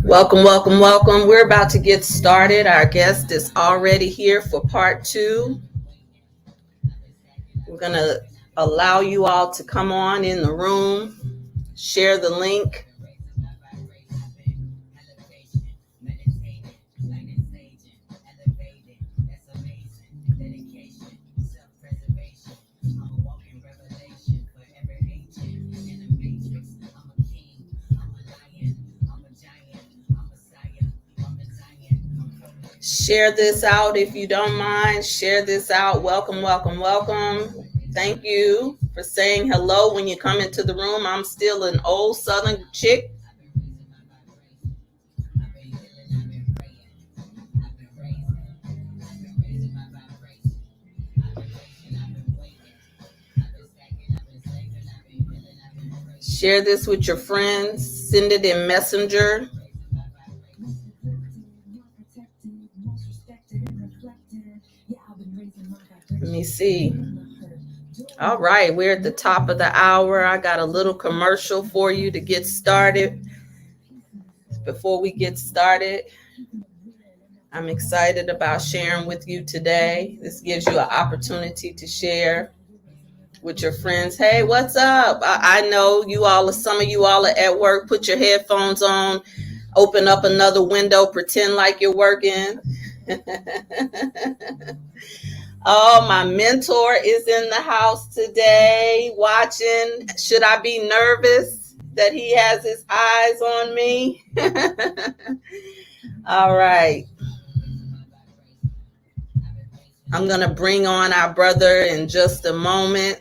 Welcome, welcome, welcome. We're about to get started. Our guest is already here for part two. We're going to allow you all to come on in the room, share the link. Share this out if you don't mind. Share this out. Welcome, welcome, welcome. Thank you for saying hello when you come into the room. I'm still an old Southern chick. Share this with your friends. Send it in Messenger. Let me see. All right, we're at the top of the hour. I got a little commercial for you to get started. Before we get started, I'm excited about sharing with you today. This gives you an opportunity to share with your friends. Hey, what's up? I know you all, some of you all are at work. Put your headphones on, open up another window, pretend like you're working. Oh, my mentor is in the house today watching. Should I be nervous that he has his eyes on me? All right. I'm going to bring on our brother in just a moment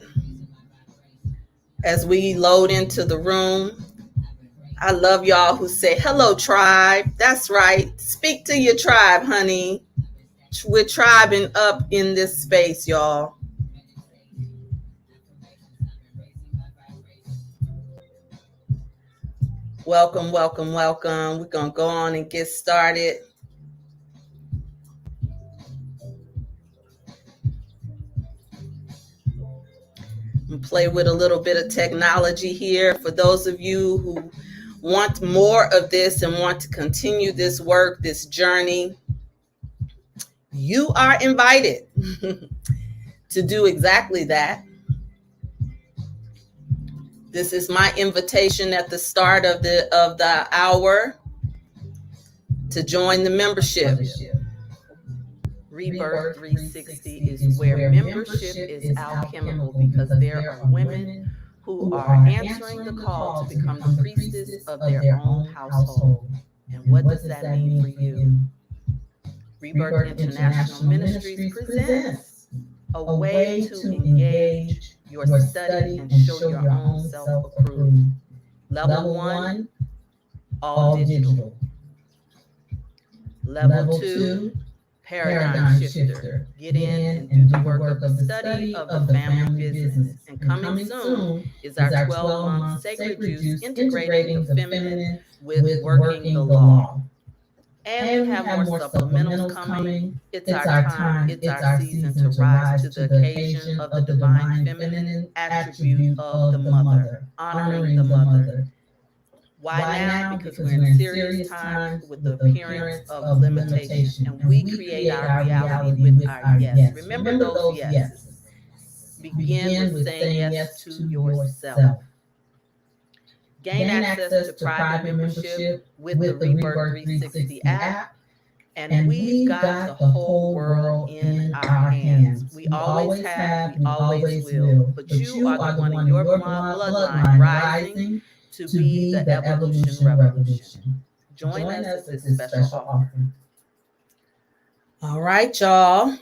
as we load into the room. I love y'all who say, hello, tribe. That's right. Speak to your tribe, honey. We're tribing up in this space, y'all. Welcome, welcome, welcome. We're going to go on and get started. And play with a little bit of technology here. For those of you who want more of this and want to continue this work, this journey, you are invited to do exactly that. This is my invitation at the start of the hour to join the membership. Rebirth 360 is where membership is alchemical because there are women who are answering the call to become the priestess of their own household. And what does that mean for you? Rebirth International Ministries presents a way to engage your study and show your own self-approved. Level 1, all digital. Level 2, paradigm shifter. Get in and do the work of the study of the family business. And coming soon is our 12-month Sacred Juice integrating the feminine with working the law. And we have more supplementals coming. It's our time, it's our season to rise to the occasion of the divine feminine attribute of the mother, honoring the mother. Why now? Because we're in serious times with the appearance of limitation, and we create our reality with our yes. Remember those yeses. Begin with saying yes to yourself. Gain access to private membership with the Rebirth 360 app, and we've got the whole world in our hands. We always have, we always will, but you are the one in your bloodline rising to be the evolution revolution. Join us at this special offering. All right, y'all.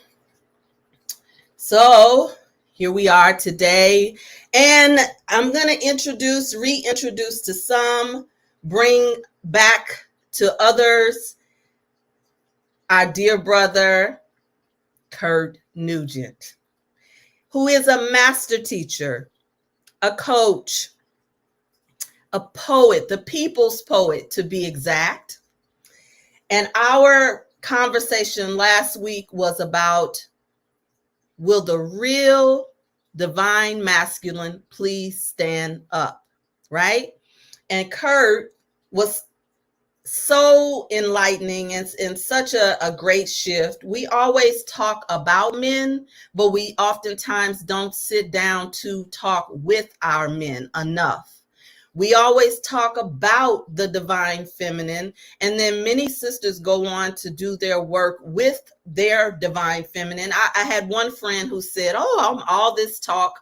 So here we are today, and I'm going to reintroduce to some, bring back to others, our dear brother, Kirk Nugent, who is a master teacher, a coach, a poet, the people's poet to be exact. And our conversation last week was about, will the real divine masculine please stand up, right? And Kurt was so enlightening and such a great shift. We always talk about men, but we oftentimes don't sit down to talk with our men enough. We always talk about the divine feminine, and then many sisters go on to do their work with their divine feminine. I had one friend who said, "Oh, all this talk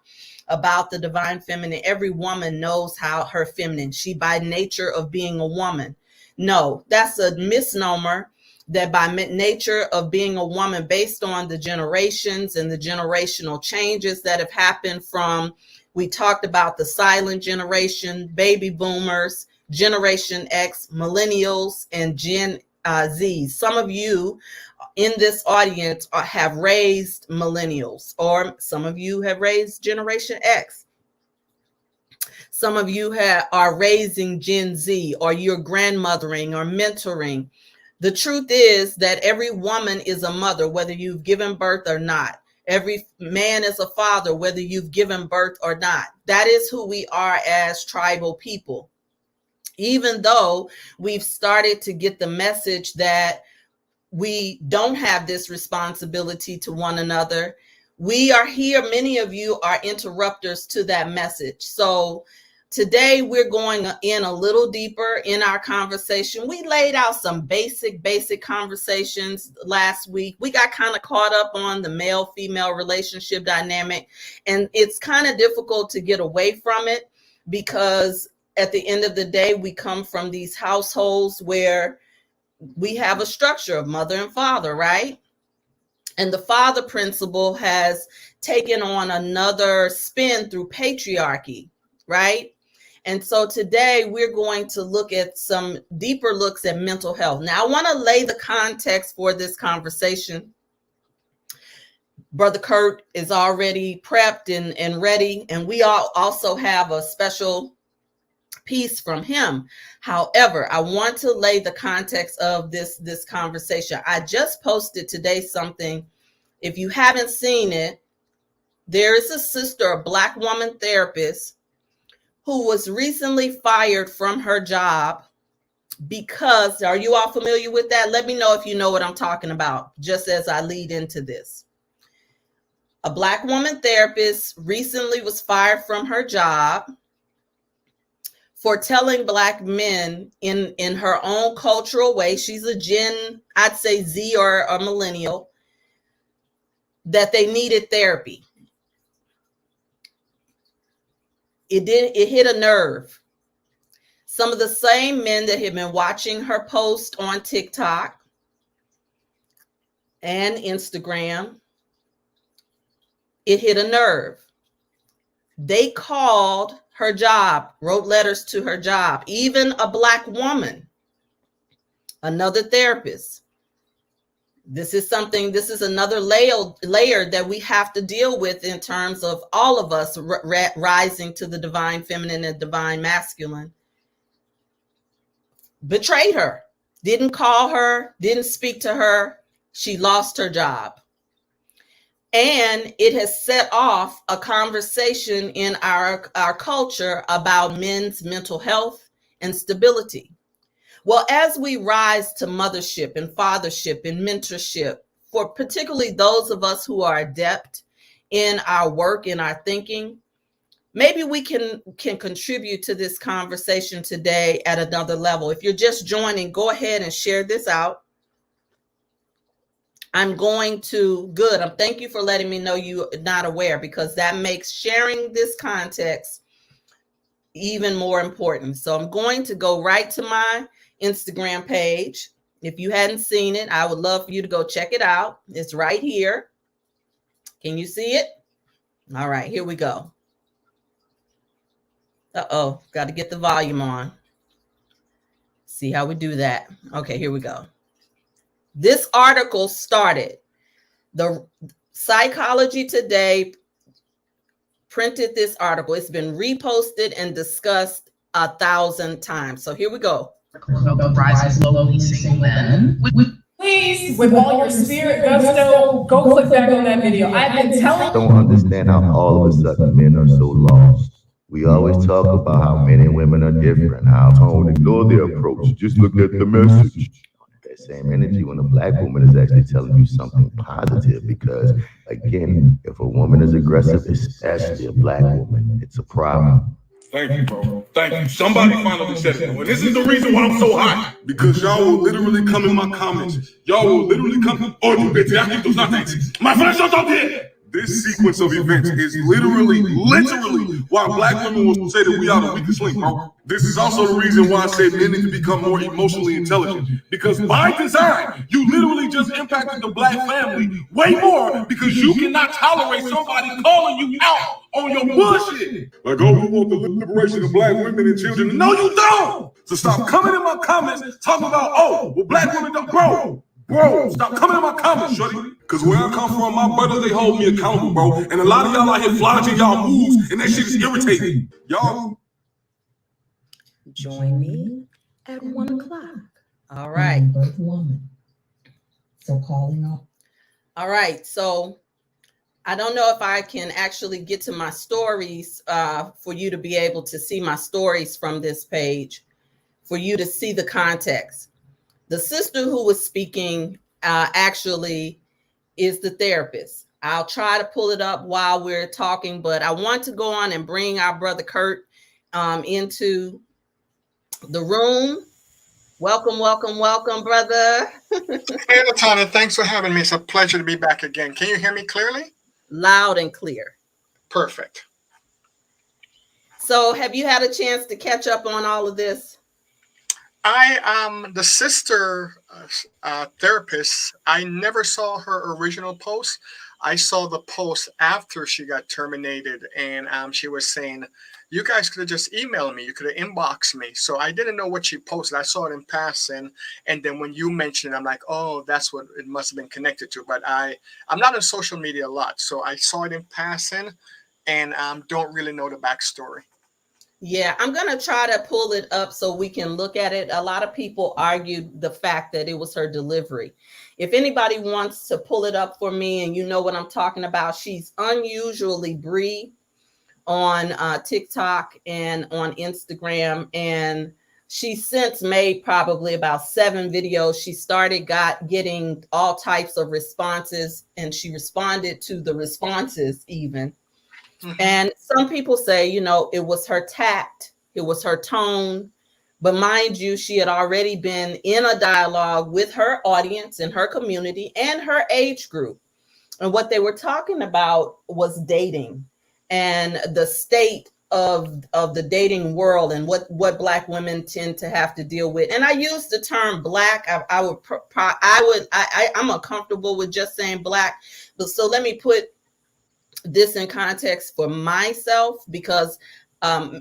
about the divine feminine, every woman knows how her feminine, she by nature of being a woman." No, that's a misnomer, that by nature of being a woman, based on the generations and the generational changes that have happened from, we talked about the silent generation, baby boomers, Generation X, millennials, and Gen Z. Some of you in this audience have raised millennials, or some of you have raised Generation X. Some of you are raising Gen Z, or you're grandmothering or mentoring. The truth is that every woman is a mother, whether you've given birth or not. Every man is a father, whether you've given birth or not. That is who we are as tribal people. Even though we've started to get the message that we don't have this responsibility to one another, we are here. Many of you are interrupters to that message. So today we're going in a little deeper in our conversation. We laid out some basic conversations last week. We got kind of caught up on the male-female relationship dynamic, and it's kind of difficult to get away from it, because at the end of the day, we come from these households where we have a structure of mother and father, right? And the father principle has taken on another spin through patriarchy, right? And so today we're going to look at some deeper looks at mental health. Now, I want to lay the context for this conversation. Brother Kurt is already prepped and ready, and we all also have a special piece from him. However, I want to lay the context of this conversation. I just posted today something. If you haven't seen it, there is a sister, a Black woman therapist, who was recently fired from her job because, are you all familiar with that? Let me know if you know what I'm talking about, just as I lead into this. A Black woman therapist recently was fired from her job for telling Black men in her own cultural way, she's a Gen, I'd say Z or a millennial, that they needed therapy. It hit a nerve. Some of the same men that had been watching her post on TikTok and Instagram, it hit a nerve. They called her job, wrote letters to her job, even a Black woman, another therapist. This is another layer that we have to deal with in terms of all of us rising to the divine feminine and divine masculine. Betrayed her, didn't call her, didn't speak to her. She lost her job. And it has set off a conversation in our culture about men's mental health and stability. Well, as we rise to mothership and fathership and mentorship, for particularly those of us who are adept in our work, in our thinking, maybe we can contribute to this conversation today at another level. If you're just joining, go ahead and share this out. I'm thank you for letting me know you're not aware, because that makes sharing this context even more important. So I'm going to go right to my Instagram page. If you hadn't seen it, I would love for you to go check it out. It's right here. Can you see it? All right, here we go. Got to get the volume on. See how we do that. Okay, here we go. This article started. The Psychology Today printed this article. It's been reposted and discussed 1,000 times. So here we go. The rise of slowly single men. Please, with all your spirit gusto, go click back on that video. I've been telling. Don't understand how all of a sudden men are so lost. We always talk about how men and women are different, how don't ignore their approach, just look at the message. That same energy when a black woman is actually telling you something positive, because again, if a woman is aggressive, especially a black woman, it's a problem. Thank you, bro. Thank you. Somebody finally said it. And this is the reason why I'm so hot. Because y'all will literally come in my comments. Y'all will literally come. Oh, you bitch, I keep those nothings. My friends don't talk here. This sequence of events is literally why black women will say that we are the weakest link, bro. This is also the reason why I say men need to become more emotionally intelligent. Because by design, you literally just impacted the black family way more because you cannot tolerate somebody calling you out on your bullshit. Like, oh, we want the liberation of black women and children. No, you don't. So stop coming in my comments talking about, oh, well, black women don't, Bro, stop coming in my comments, shorty. Because where I come from, my brothers, they hold me accountable, bro. And a lot of y'all out here flogging y'all moves, and that shit is irritating. Y'all. Join me at 1 o'clock. All right. Woman. So calling up. All right. So I don't know if I can actually get to my stories for you to be able to see my stories from this page, for you to see the context. The sister who was speaking actually is the therapist. I'll try to pull it up while we're talking, but I want to go on and bring our brother Kurt into the room. Welcome, welcome, welcome, brother. Hey, Latanya, thanks for having me. It's a pleasure to be back again. Can you hear me clearly? Loud and clear. Perfect. So have you had a chance to catch up on all of this? The sister therapist, I never saw her original post. I saw the post after she got terminated, and she was saying, you guys could have just emailed me. You could have inboxed me. So I didn't know what she posted. I saw it in passing. And then when you mentioned it, I'm like, oh, that's what it must have been connected to. But I'm not on social media a lot. So I saw it in passing and don't really know the backstory. Yeah, I'm going to try to pull it up so we can look at it. A lot of people argued the fact that it was her delivery. If anybody wants to pull it up for me and you know what I'm talking about, she's unusually Bree on TikTok and on Instagram. And she's since made probably about 7 videos. She started getting all types of responses, and she responded to the responses even. And some people say, you know, it was her tact, it was her tone. But mind you, she had already been in a dialogue with her audience and her community and her age group. And what they were talking about was dating and the state of the dating world and what Black women tend to have to deal with. And I use the term Black. I'm uncomfortable with just saying Black. But so let me put this in context for myself, because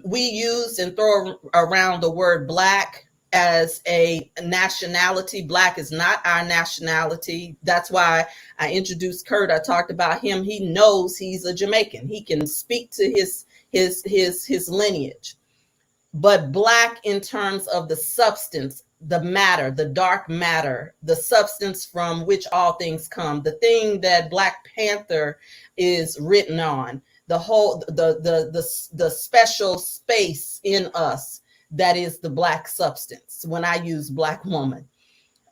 we use and throw around the word Black as a nationality. Black is not our nationality. That's why I introduced Kurt. I talked about him. He knows he's a Jamaican. He can speak to his lineage. But Black in terms of the substance, the matter, the dark matter, the substance from which all things come, the thing that Black Panther is written on, the whole, the special space in us that is the Black substance when I use Black woman.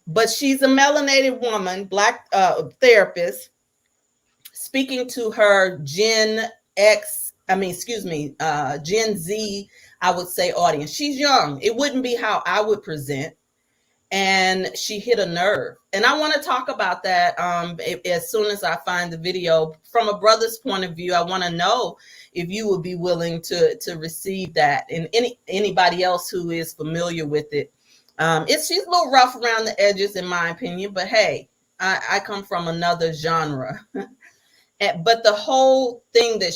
But she's a melanated woman, Black therapist, speaking to her Gen Z, I would say, audience. She's young. It wouldn't be how I would present. And she hit a nerve. And I want to talk about that as soon as I find the video. From a brother's point of view, I want to know if you would be willing to receive that, and anybody else who is familiar with it. She's a little rough around the edges, in my opinion, but hey, I come from another genre. But the whole thing that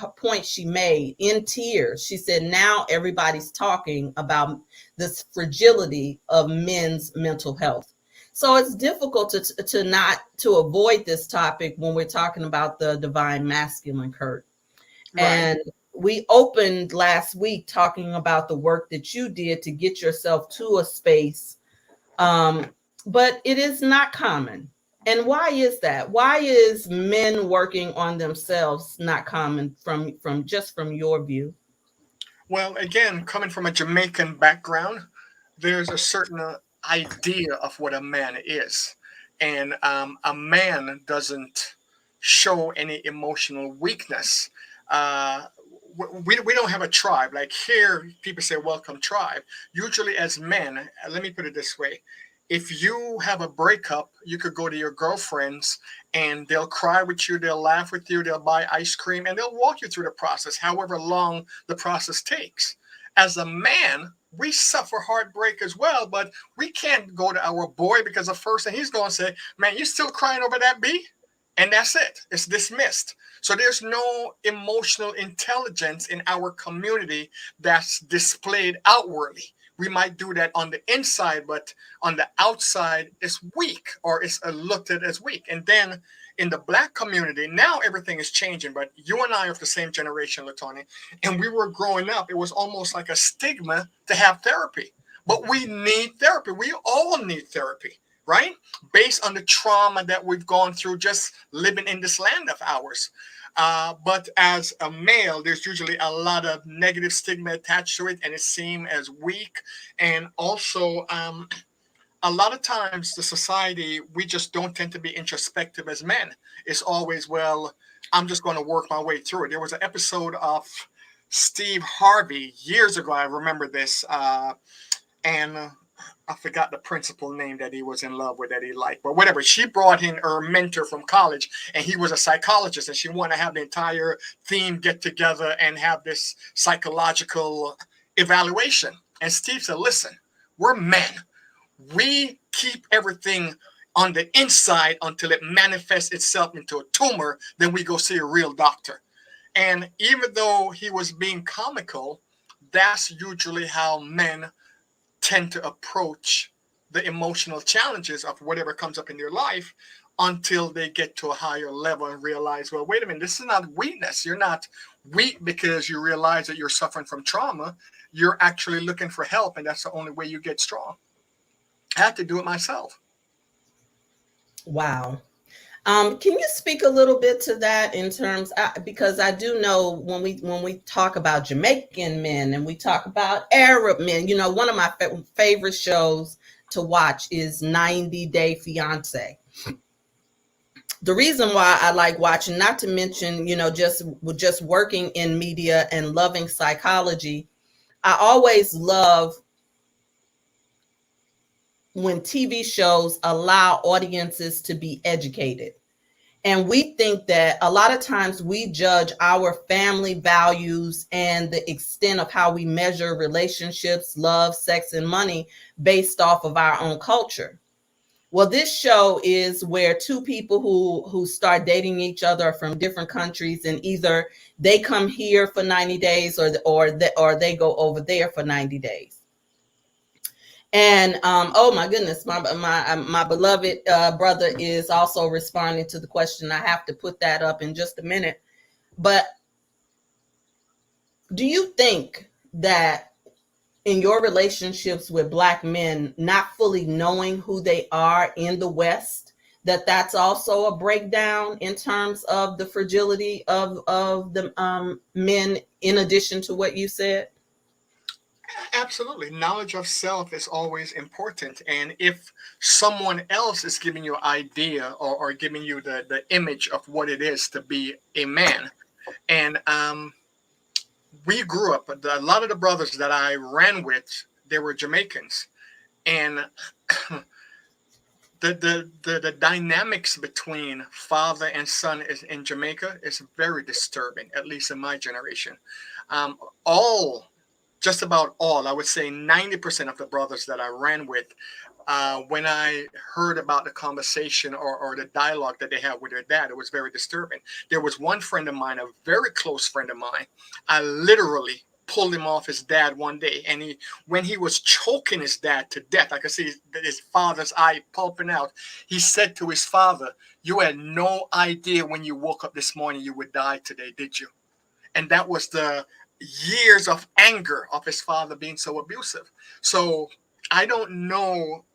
her point she made in tears, she said, now everybody's talking about this fragility of men's mental health. So it's difficult to avoid this topic when we're talking about the divine masculine, Kurt. Right. And we opened last week talking about the work that you did to get yourself to a space. But it is not common. And why is that? Why is men working on themselves not common from your view? Well, again, coming from a Jamaican background, there's a certain idea of what a man is. And a man doesn't show any emotional weakness. Uh, we don't have a tribe. Like here, people say, welcome, tribe. Usually, as men, let me put it this way, if you have a breakup, you could go to your girlfriends and they'll cry with you, they'll laugh with you, they'll buy ice cream, and they'll walk you through the process, however long the process takes. As a man, we suffer heartbreak as well, but we can't go to our boy because the first thing he's going to say, man, you still crying over that bee? And that's it. It's dismissed. So there's no emotional intelligence in our community that's displayed outwardly. We might do that on the inside, but on the outside, it's weak or it's looked at as weak. And then in the black community, now everything is changing, but you and I are of the same generation, Latoni, and we were growing up, it was almost like a stigma to have therapy. But we need therapy. We all need therapy, right? Based on the trauma that we've gone through just living in this land of ours. But as a male, there's usually a lot of negative stigma attached to it, and it's seen as weak. And also, a lot of times the society, we just don't tend to be introspective as men. It's always, well, I'm just going to work my way through it. There was an episode of Steve Harvey years ago. I remember this. And I forgot the principal name that he was in love with, that he liked, but whatever. She brought in her mentor from college, and he was a psychologist, and she wanted to have the entire team get together and have this psychological evaluation. And Steve said, listen, we're men. We keep everything on the inside until it manifests itself into a tumor. Then we go see a real doctor. And even though he was being comical, that's usually how men tend to approach the emotional challenges of whatever comes up in their life until they get to a higher level and realize, well, wait a minute, this is not weakness. You're not weak because you realize that you're suffering from trauma. You're actually looking for help, and that's the only way you get strong. I had to do it myself. Wow. Can you speak a little bit to that in terms, because I do know when we talk about Jamaican men and we talk about Arab men, you know, one of my favorite shows to watch is 90 Day Fiance. The reason why I like watching, not to mention, you know, just working in media and loving psychology, I always love when TV shows allow audiences to be educated. And we think that a lot of times we judge our family values and the extent of how we measure relationships, love, sex, and money based off of our own culture. Well, this show is where two people who start dating each other from different countries, and either they come here for 90 days or they go over there for 90 days. And oh my goodness, my beloved brother is also responding to the question. I have to put that up in just a minute. But do you think that in your relationships with Black men, not fully knowing who they are in the West, that's also a breakdown in terms of the fragility of the men, in addition to what you said? Absolutely. Knowledge of self is always important. And if someone else is giving you an idea or giving you the image of what it is to be a man, and we grew up, a lot of the brothers that I ran with, they were Jamaicans. And the dynamics between father and son in Jamaica is very disturbing, at least in my generation. Just about all, I would say 90% of the brothers that I ran with, when I heard about the conversation or the dialogue that they had with their dad, it was very disturbing. There was one friend of mine, a very close friend of mine, I literally pulled him off his dad one day, and when he was choking his dad to death, I could see his father's eye pulping out. He said to his father, "You had no idea when you woke up this morning you would die today, did you?" And that was the years of anger of his father being so abusive. So I don't know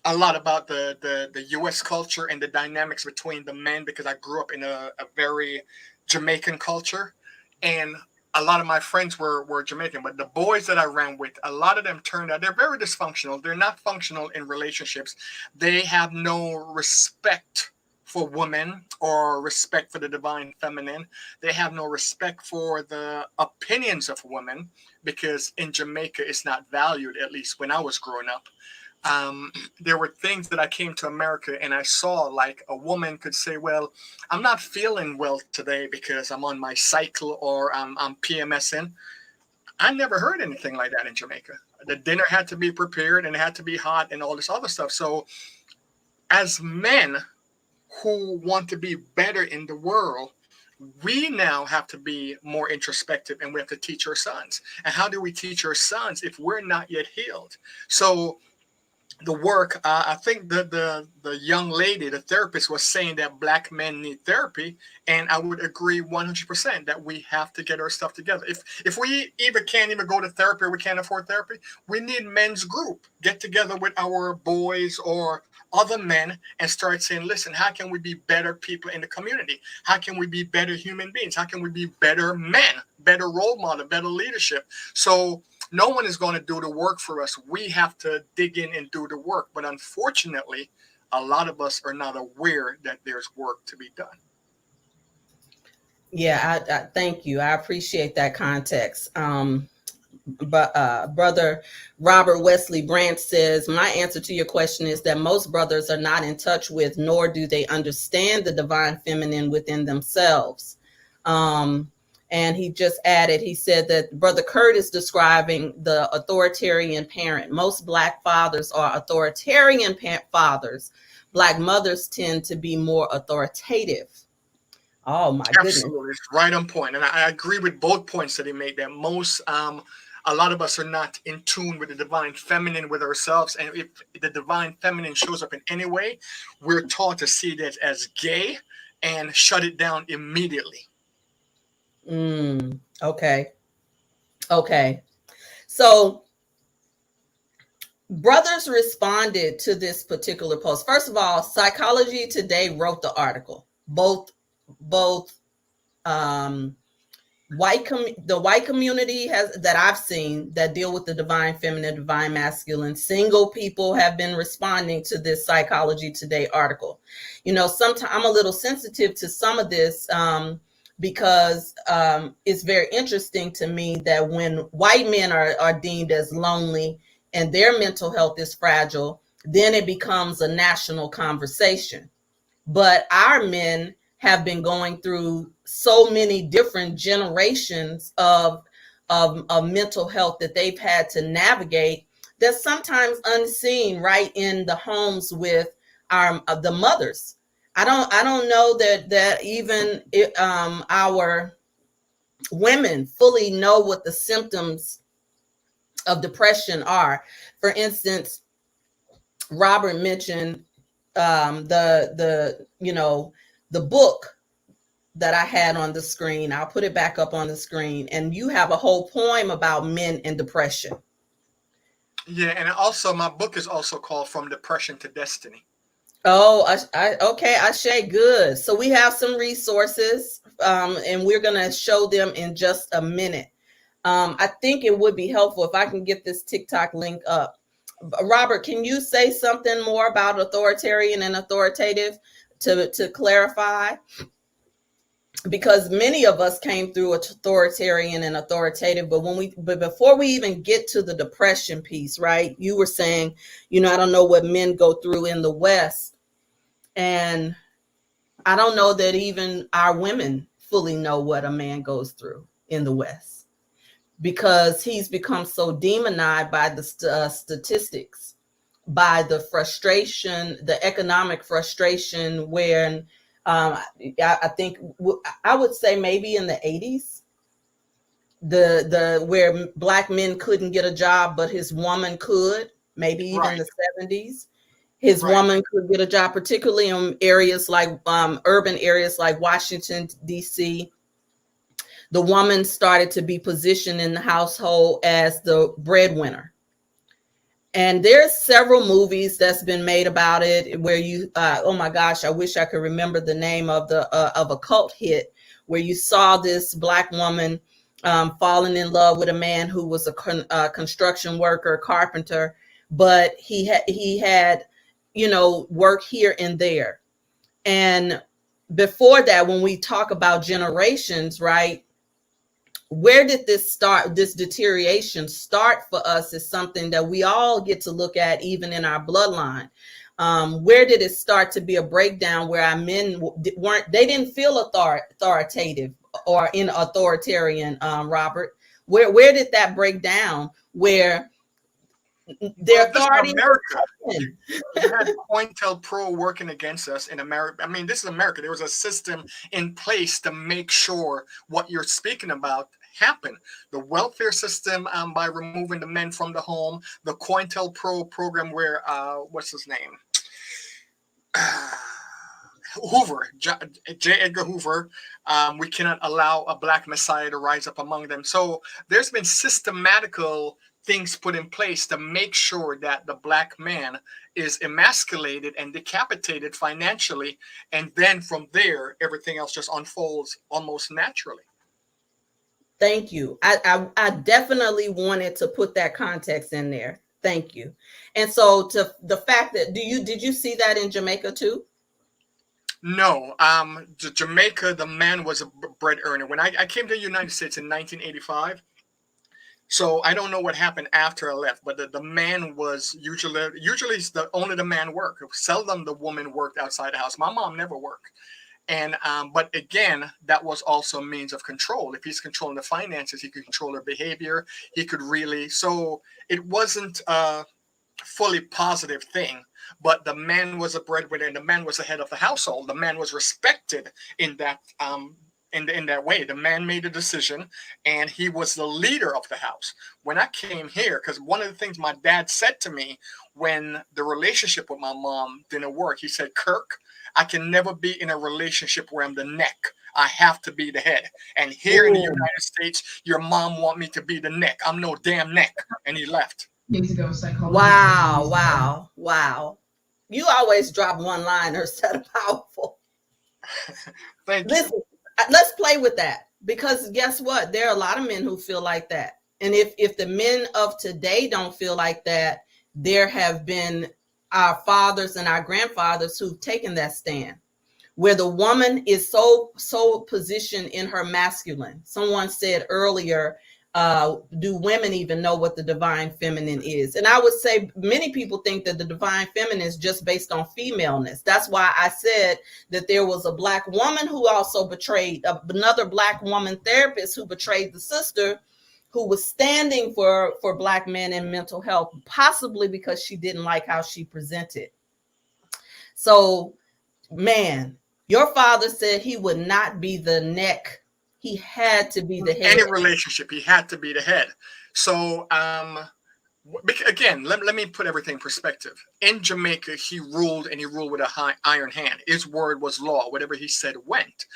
a lot about the U.S. culture and the dynamics between the men because I grew up in a very Jamaican culture, and a lot of my friends were Jamaican. But the boys that I ran with, a lot of them turned out they're very dysfunctional. They're not functional in relationships. They have no respect for women or respect for the divine feminine. They have no respect for the opinions of women because in Jamaica it's not valued, at least when I was growing up. There were things that I came to America and I saw, like a woman could say, well, I'm not feeling well today because I'm on my cycle or I'm PMSing. I never heard anything like that in Jamaica. The dinner had to be prepared and it had to be hot and all this other stuff. So as men who want to be better in the world, we now have to be more introspective and we have to teach our sons. And how do we teach our sons if we're not yet healed? So the work, I think the young lady, the therapist, was saying that black men need therapy, and I would agree 100% that we have to get our stuff together. If we either can't even go to therapy or we can't afford therapy, we need men's group get together with our boys or other men and start saying, listen, how can we be better people in the community? How can we be better human beings? How can we be better men, better role model, better leadership? So no one is going to do the work for us. We have to dig in and do the work. But unfortunately, a lot of us are not aware that there's work to be done. Yeah, I thank you. I appreciate that context. But brother Robert Wesley Branch says, my answer to your question is that most brothers are not in touch with, nor do they understand the divine feminine within themselves. And he just added, he said that Brother Kurt is describing the authoritarian parent. Most Black fathers are authoritarian fathers. Black mothers tend to be more authoritative. Oh my goodness. Absolutely. It's right on point. And I agree with both points that he made, that most, a lot of us are not in tune with the divine feminine with ourselves. And if the divine feminine shows up in any way, we're taught to see that as gay and shut it down immediately. Okay. So brothers responded to this particular post. First of all, Psychology Today wrote the article. Both the white community that I've seen that deal with the divine feminine, divine masculine, single people have been responding to this Psychology Today article. You know, sometimes I'm a little sensitive to some of this, because it's very interesting to me that when white men are deemed as lonely and their mental health is fragile, then it becomes a national conversation. But our men have been going through so many different generations of mental health that they've had to navigate, that's sometimes unseen right in the homes with the mothers. I don't know that even our women fully know what the symptoms of depression are. For instance, Robert mentioned the book that I had on the screen. I'll put it back up on the screen, and you have a whole poem about men and depression. Yeah, and also my book is also called From Depression to Destiny. Oh, okay, Ashe, good. So we have some resources, and we're gonna show them in just a minute. I think it would be helpful if I can get this TikTok link up. Robert, can you say something more about authoritarian and authoritative to clarify? Because many of us came through authoritarian and authoritative, but before we even get to the depression piece, right? You were saying, I don't know what men go through in the West, and I don't know that even our women fully know what a man goes through in the West, because he's become so demonized by the statistics, by the frustration, the economic frustration, when I think I would say maybe in the 80s, the where Black men couldn't get a job, but his woman could, maybe even the 70s. His woman could get a job, particularly in areas like urban areas like Washington, D.C. The woman started to be positioned in the household as the breadwinner. And there's several movies that's been made about it where you, oh my gosh, I wish I could remember the name of a cult hit where you saw this Black woman falling in love with a man who was a construction worker, carpenter, but he had, work here and there. And before that, when we talk about generations, right? Where did this start? This deterioration start for us is something that we all get to look at, even in our bloodline. Where did it start to be a breakdown where our men they didn't feel authoritative or in authoritarian, Robert? Where did that break down? Where their authority. America. You had COINTELPRO working against us in America. I mean, this is America. There was a system in place to make sure what you're speaking about happened. The welfare system, by removing the men from the home, the COINTELPRO program where, what's his name? Hoover, J. Edgar Hoover. We cannot allow a Black Messiah to rise up among them. So there's been systematical things put in place to make sure that the Black man is emasculated and decapitated financially. And then from there, everything else just unfolds almost naturally. Thank you. I definitely wanted to put that context in there. Thank you. And so to the fact that, did you see that in Jamaica too? No, Jamaica, the man was a bread earner. When I came to the United States in 1985, so I don't know what happened after I left, but the man was usually only the man worked. Seldom the woman worked outside the house. My mom never worked. And but again, that was also a means of control. If he's controlling the finances, he could control her behavior. He could really, so it wasn't a fully positive thing. But the man was a breadwinner, and the man was the head of the household. The man was respected in that in that way. The man made a decision, and he was the leader of the house. When I came here, because one of the things my dad said to me when the relationship with my mom didn't work, he said, "Kirk, I can never be in a relationship where I'm the neck. I have to be the head. And here in the United States, your mom want me to be the neck. I'm no damn neck." And he left. Wow. You always drop one-liners that are powerful. Thank you. Listen, let's play with that, because guess what? There are a lot of men who feel like that. And if the men of today don't feel like that, there have been our fathers and our grandfathers who've taken that stand, where the woman is so positioned in her masculine. Someone said earlier, do women even know what the divine feminine is? And I would say many people think that the divine feminine is just based on femaleness. That's why I said that there was a Black woman who also betrayed, another Black woman therapist who betrayed the sister who was standing for Black men and mental health, possibly because she didn't like how she presented. So, man, your father said he would not be the neck. He had to be the head. Any relationship, he had to be the head. So, again, let me put everything in perspective. In Jamaica, he ruled, and he ruled with a high iron hand. His word was law. Whatever he said went.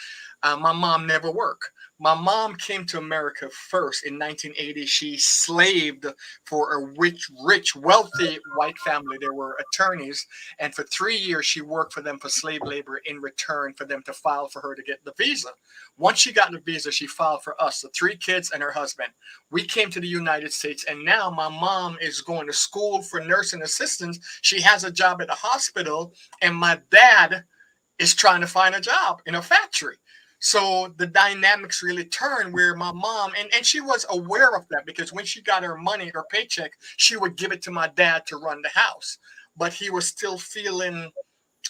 My mom never worked. My mom came to America first in 1980. She slaved for a rich, wealthy white family. They were attorneys. And for 3 years, she worked for them for slave labor in return for them to file for her to get the visa. Once she got the visa, she filed for us, the 3 kids and her husband. We came to the United States, and now my mom is going to school for nursing assistants. She has a job at the hospital, and my dad is trying to find a job in a factory. So the dynamics really turned where my mom, and she was aware of that, because when she got her money, her paycheck, she would give it to my dad to run the house. But he was still feeling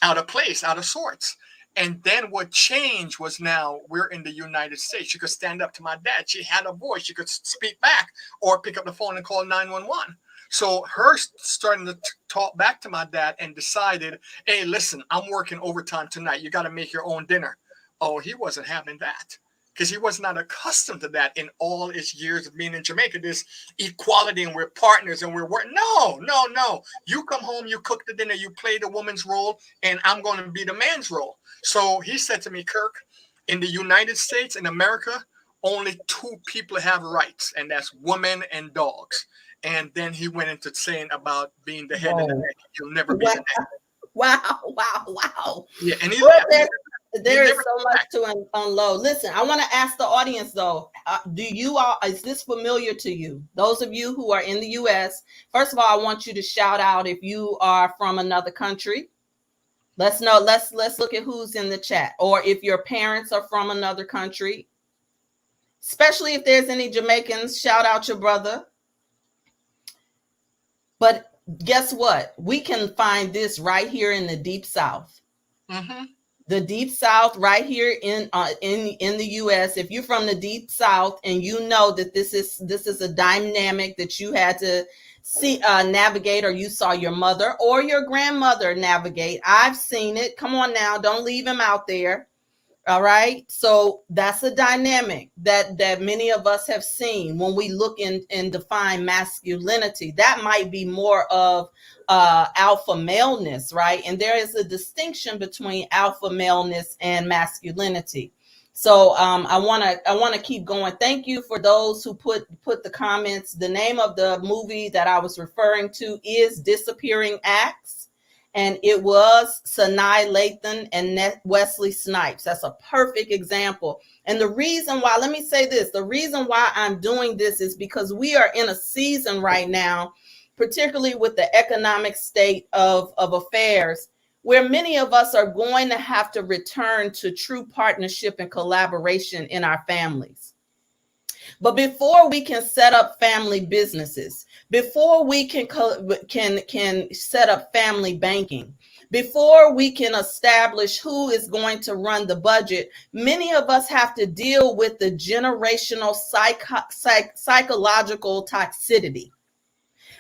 out of place, out of sorts. And then what changed was now we're in the United States. She could stand up to my dad. She had a voice. She could speak back or pick up the phone and call 911. So her starting to talk back to my dad and decided, hey, listen, I'm working overtime tonight. You got to make your own dinner. Oh, he wasn't having that, because he was not accustomed to that in all his years of being in Jamaica. This equality, and we're partners and we're working. No. You come home, you cook the dinner, you play the woman's role, and I'm going to be the man's role. So he said to me, Kirk, in the United States, in America, only 2 people have rights, and that's women and dogs. And then he went into saying about being the head and the Whoa. neck. You'll never be the neck. Wow. Yeah, and he Well, left. there is never so much to unload. Listen, I want to ask the audience though, is this familiar to you? Those of you who are in the US, first of all, I want you to shout out if you are from another country. Let's know, let's look at who's in the chat, or if your parents are from another country, especially if there's any Jamaicans, shout out your brother. But guess what? We can find this right here in the Deep South. Mm-hmm. The Deep South, right here in the U.S. If you're from the Deep South and you know that this is a dynamic that you had to see navigate, or you saw your mother or your grandmother navigate, I've seen it. Come on now, don't leave him out there. All right. So that's a dynamic that many of us have seen when we look and define masculinity. That might be more of alpha maleness, right? And there is a distinction between alpha maleness and masculinity. So I want to keep going. Thank you for those who put the comments. The name of the movie that I was referring to is Disappearing Acts. And it was Sanaa Lathan and Wesley Snipes. That's a perfect example. And the reason why, let me say this, the reason why I'm doing this is because we are in a season right now, particularly with the economic state of affairs, where many of us are going to have to return to true partnership and collaboration in our families. But before we can set up family businesses, before we can set up family banking, before we can establish who is going to run the budget, many of us have to deal with the generational psychological toxicity.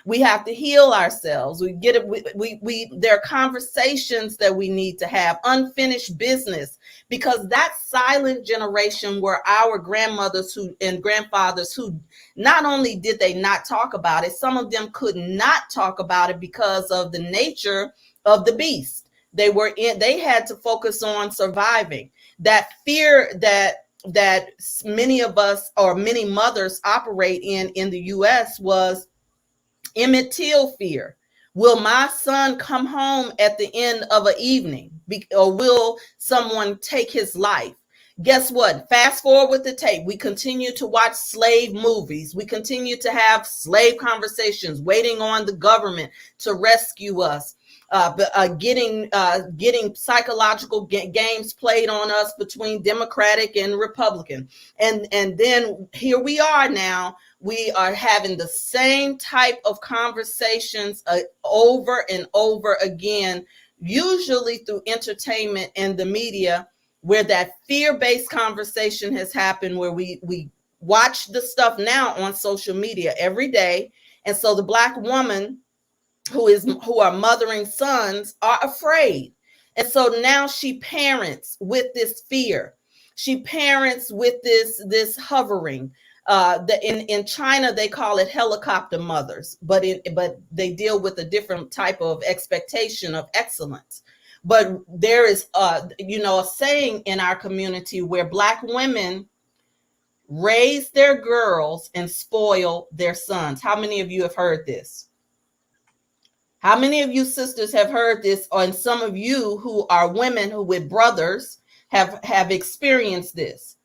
We have to heal ourselves. We get it. There are conversations that we need to have, unfinished business, because that silent generation were our grandmothers and grandfathers who not only did they not talk about it, some of them could not talk about it because of the nature of the beast. They had to focus on surviving. That fear that many of us, or many mothers, operate in the US was Emmett Till fear. Will my son come home at the end of an evening, or will someone take his life? Guess what? Fast forward with the tape. We continue to watch slave movies. We continue to have slave conversations, waiting on the government to rescue us. Getting psychological games played on us between Democratic and Republican. And then here we are now. We are having the same type of conversations over and over again, usually through entertainment and the media, where that fear-based conversation has happened, where we watch the stuff now on social media every day. And so the Black woman who are mothering sons are afraid. And so now she parents with this fear. She parents with this hovering. In China, they call it helicopter mothers, but they deal with a different type of expectation of excellence. But there is a saying in our community where Black women raise their girls and spoil their sons. How many of you have heard this? How many of you sisters have heard this? And some of you who are women who with brothers have experienced this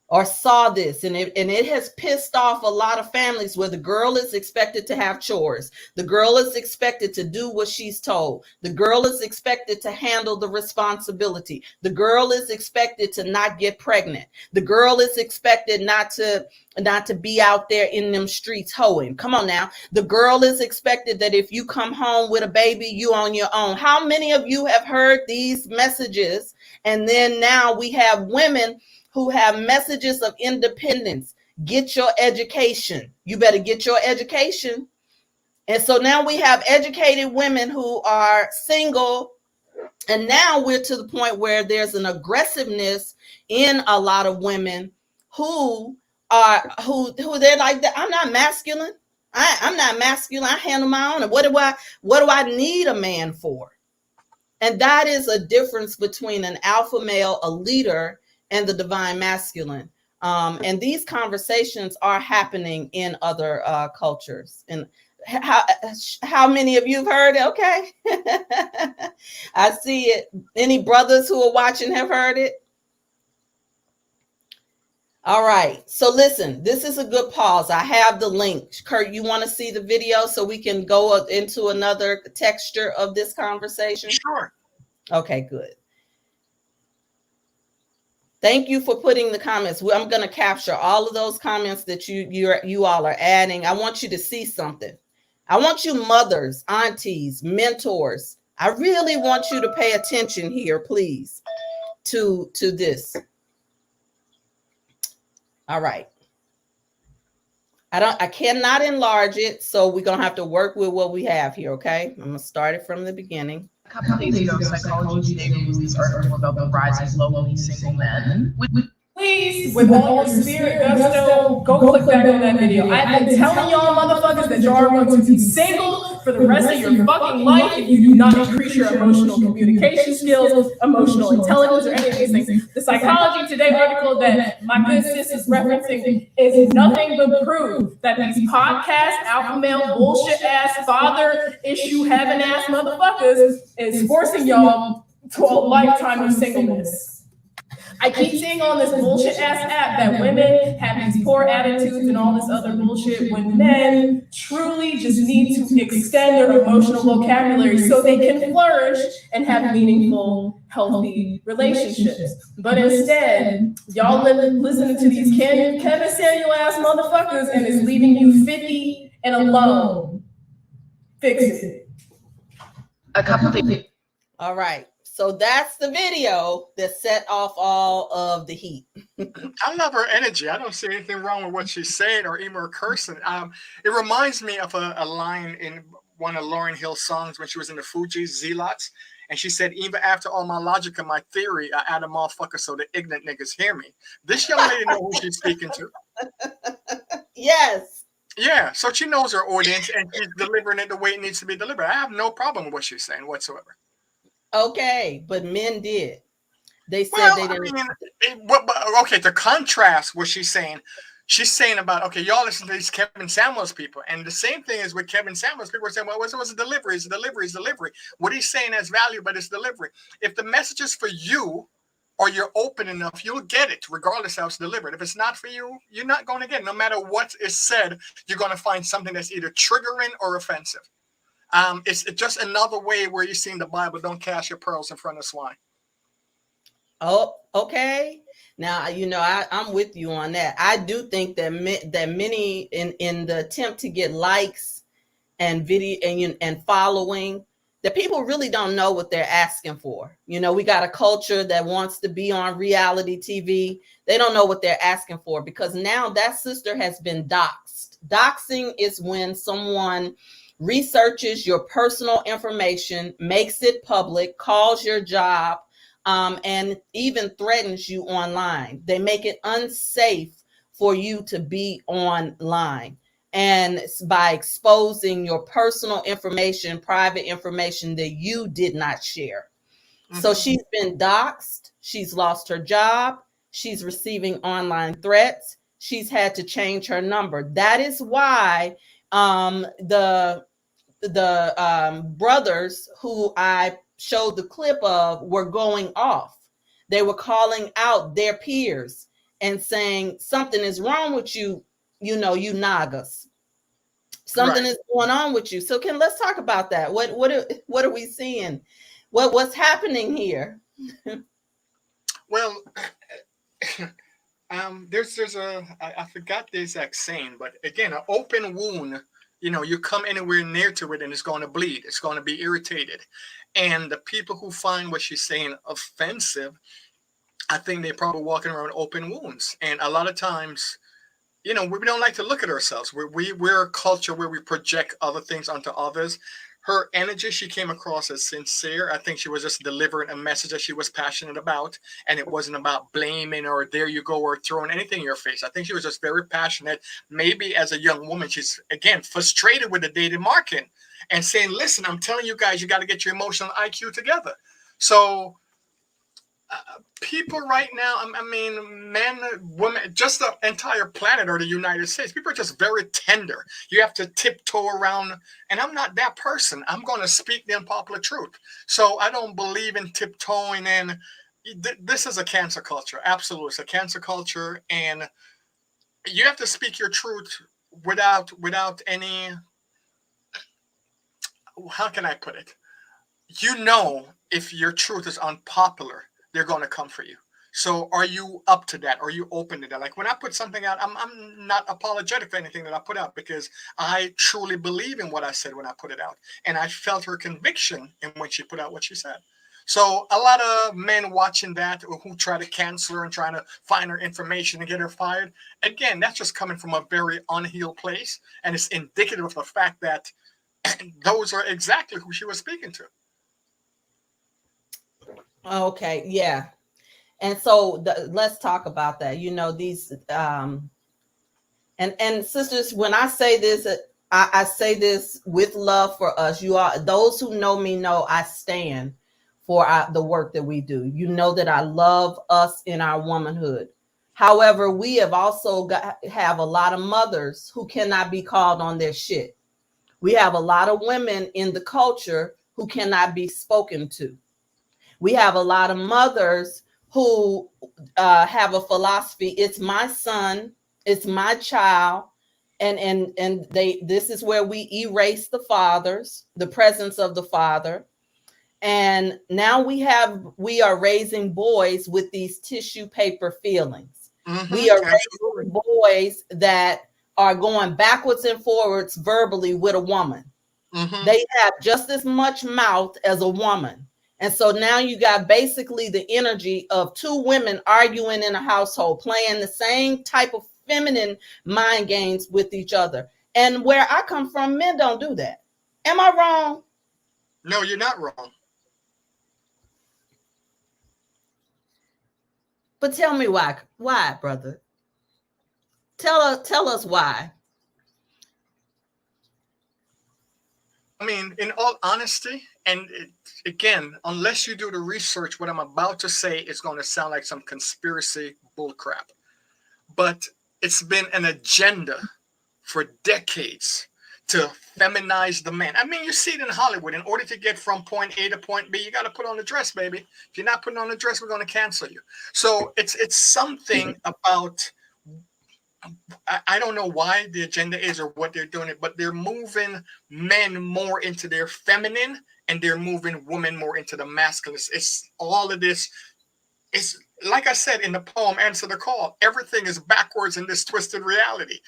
or saw this, and it has pissed off a lot of families, where the girl is expected to have chores. The girl is expected to do what she's told. The girl is expected to handle the responsibility. The girl is expected to not get pregnant. The girl is expected not to be out there in them streets hoeing. Come on now. The girl is expected that if you come home with a baby, you on your own. How many of you have heard these messages? And then now we have women who have messages of independence. Get your education. You better get your education. And so now we have educated women who are single. And now we're to the point where there's an aggressiveness in a lot of women who they're like, I'm not masculine. I'm not masculine. I handle my own. And what do I need a man for? And that is a difference between an alpha male, a leader, and the divine masculine. And these conversations are happening in other cultures. And how many of you have heard it? Okay. I see it. Any brothers who are watching have heard it? All right. So listen, this is a good pause. I have the link. Kurt, you want to see the video so we can go into another texture of this conversation? Sure. Okay, good. Thank you for putting the comments. I'm going to capture all of those comments that you all are adding. I want you to see something. I want you mothers, aunties, mentors. I really want you to pay attention here, please, to this. All right. I cannot enlarge it, so we're going to have to work with what we have here, okay? I'm going to start it from the beginning. A couple days ago, Psychology Today released this article about the rise of lonely single men. Please, with all your spirit gusto, go click back on that video. I've been telling y'all motherfuckers that y'all are going to be single for the rest of your fucking life if you do not increase your emotional communication skills, emotional intelligence, or any of these things. The Psychology Today article that my good sis is referencing is nothing but proof that these podcast, alpha male, bullshit ass, father issue having ass motherfuckers is forcing y'all to a lifetime of singleness. I keep seeing on this bullshit ass app that women have these poor attitudes and all this other bullshit when men truly just need to extend their emotional vocabulary so they can flourish and have meaningful, healthy relationships. But instead, y'all listening to these Kevin Samuel ass motherfuckers and it's leaving you 50 and alone. Fix it. A couple days. All right. So that's the video that set off all of the heat. I love her energy. I don't see anything wrong with what she's saying or even her cursing. It reminds me of a line in one of Lauryn Hill's songs when she was in the Fugees, Zealots. And she said, even after all my logic and my theory, I add a motherfucker so the ignorant niggas hear me. This young lady knows who she's speaking to. Yes. Yeah, so she knows her audience and she's delivering it the way it needs to be delivered. I have no problem with what she's saying whatsoever. Okay, but men did. They said they didn't. I mean, okay, to contrast what she's saying about, okay, y'all listen to these Kevin Samuels people. And the same thing is with Kevin Samuels. People are saying, well, what's the delivery? It's delivery, it's delivery. What he's saying has value, but it's delivery. If the message is for you or you're open enough, you'll get it regardless of how it's delivered. If it's not for you, you're not going to get it. No matter what is said, you're going to find something that's either triggering or offensive. It's just another way where you're seeing the Bible, don't cast your pearls in front of swine. Oh, okay. Now, I'm with you on that. I do think that many in the attempt to get likes and video and following, that people really don't know what they're asking for. We got a culture that wants to be on reality TV. They don't know what they're asking for because now that sister has been doxxed. Doxing is when someone researches your personal information, makes it public, calls your job, and even threatens you online. They make it unsafe for you to be online. And by exposing your personal information, private information that you did not share. Mm-hmm. So she's been doxxed. She's lost her job. She's receiving online threats. She's had to change her number. That is why the brothers who I showed the clip of were going off. They were calling out their peers and saying something is wrong with you, you Nagas. Something is going on with you. So let's talk about that. What are we seeing? What's happening here? Well, there's I forgot the exact saying, but again, an open wound. You come anywhere near to it and it's going to bleed. It's going to be irritated. And the people who find what she's saying offensive, I think they're probably walking around open wounds. And a lot of times, we don't like to look at ourselves. We're a culture where we project other things onto others. Her energy, she came across as sincere. I think she was just delivering a message that she was passionate about. And it wasn't about blaming or there you go or throwing anything in your face. I think she was just very passionate. Maybe as a young woman, she's, again, frustrated with the dating market and saying, listen, I'm telling you guys, you got to get your emotional IQ together. So people right now, I mean, men, women, just the entire planet or the United States, people are just very tender. You have to tiptoe around, and I'm not that person. I'm going to speak the unpopular truth. So I don't believe in tiptoeing in. This is a cancer culture. Absolutely. It's a cancer culture, and you have to speak your truth without any, how can I put it? You know, if your truth is unpopular, they're going to come for you. So are you up to that? Are you open to that? Like when I put something out, I'm not apologetic for anything that I put out because I truly believe in what I said when I put it out. And I felt her conviction in when she put out what she said. So a lot of men watching that who try to cancel her and trying to find her information and get her fired, again, that's just coming from a very unhealed place. And it's indicative of the fact that those are exactly who she was speaking to. Okay, yeah. And so let's talk about that. You know, these and sisters, when I say this, I say this with love for us. You are, those who know me know I stand for the work that we do. You know that I love us in our womanhood. However, we have also have a lot of mothers who cannot be called on their shit. We have a lot of women in the culture who cannot be spoken to. We have a lot of mothers who have a philosophy. It's my son, it's my child, and this is where we erase the fathers, the presence of the father. And now we are raising boys with these tissue paper feelings. Mm-hmm, we are absolutely. raising boys that are going backwards and forwards verbally with a woman. Mm-hmm. They have just as much mouth as a woman. And so now you got basically the energy of two women arguing in a household, playing the same type of feminine mind games with each other. And where I come from, men don't do that. Am I wrong? No, you're not wrong. But tell me why. Why, brother? Tell us why. I mean, in all honesty, and again, unless you do the research, what I'm about to say is going to sound like some conspiracy bullcrap. But it's been an agenda for decades to feminize the man. I mean, you see it in Hollywood. In order to get from point A to point B, you got to put on a dress, baby. If you're not putting on a dress, we're going to cancel you. So it's something about, I don't know why the agenda is or what they're doing it, but they're moving men more into their feminine and they're moving women more into the masculine. It's all of this. It's like I said in the poem, Answer the Call. Everything is backwards in this twisted reality.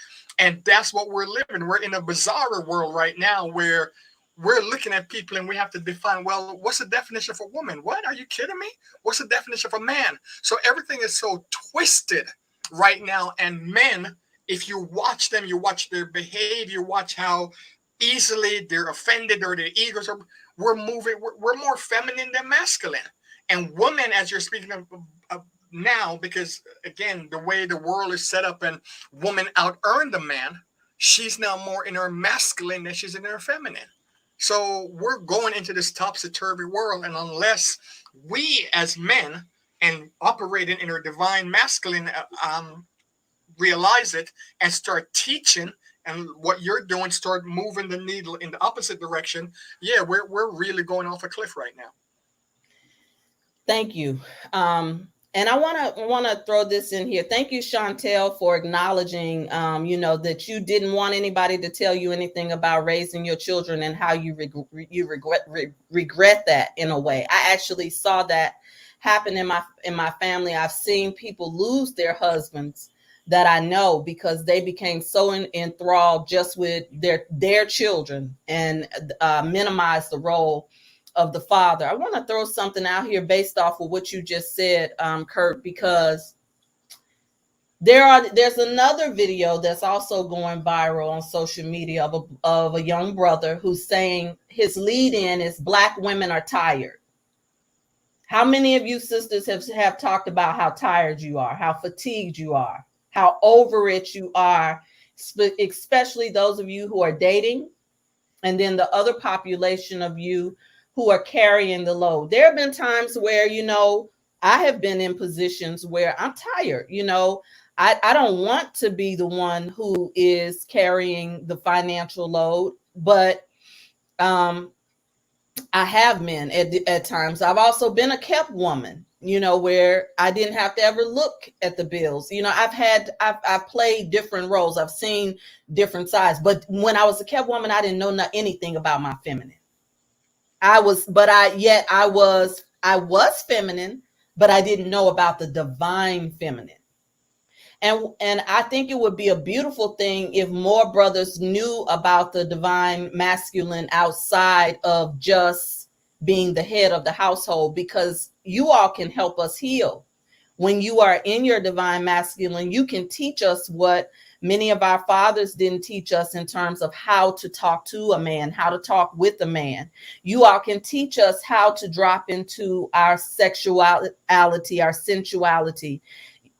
And that's what we're living. We're in a bizarre world right now where we're looking at people and we have to define, well, what's the definition for woman? What? Are you kidding me? What's the definition for man? So everything is so twisted right now. And men, if you watch them, you watch their behavior, watch how easily they're offended or their egos are, we're more feminine than masculine. And women, as you're speaking of now, because again, the way the world is set up and woman out-earn the man, she's now more in her masculine than she's in her feminine. So we're going into this topsy-turvy world. And unless we as men and operating in our divine masculine realize it and start teaching, and what you're doing, start moving the needle in the opposite direction, yeah, we're really going off a cliff right now. Thank you. And I want to throw this in here. Thank you, Chantel, for acknowledging, that you didn't want anybody to tell you anything about raising your children and how you regret that in a way. I actually saw that happen in my family. I've seen people lose their husbands that I know because they became so enthralled just with their children and minimize the role of the father. I want to throw something out here based off of what you just said, Kurt, because there's another video that's also going viral on social media of a young brother who's saying his lead-in is Black women are tired. How many of you sisters have talked about how tired you are, how fatigued you are, how over it you are, especially those of you who are dating, and then the other population of you who are carrying the load. There have been times where, I have been in positions where I'm tired, you know. I don't want to be the one who is carrying the financial load, but um I have been at times. I've also been a kept woman, you know, where I didn't have to ever look at the bills. You know, I've played different roles. I've seen different sides. But when I was a kept woman, I didn't know anything about my feminine. I was feminine, but I didn't know about the divine feminine. And I think it would be a beautiful thing if more brothers knew about the divine masculine outside of just being the head of the household, because you all can help us heal. When you are in your divine masculine, you can teach us what many of our fathers didn't teach us in terms of how to talk to a man, how to talk with a man. You all can teach us how to drop into our sexuality, our sensuality,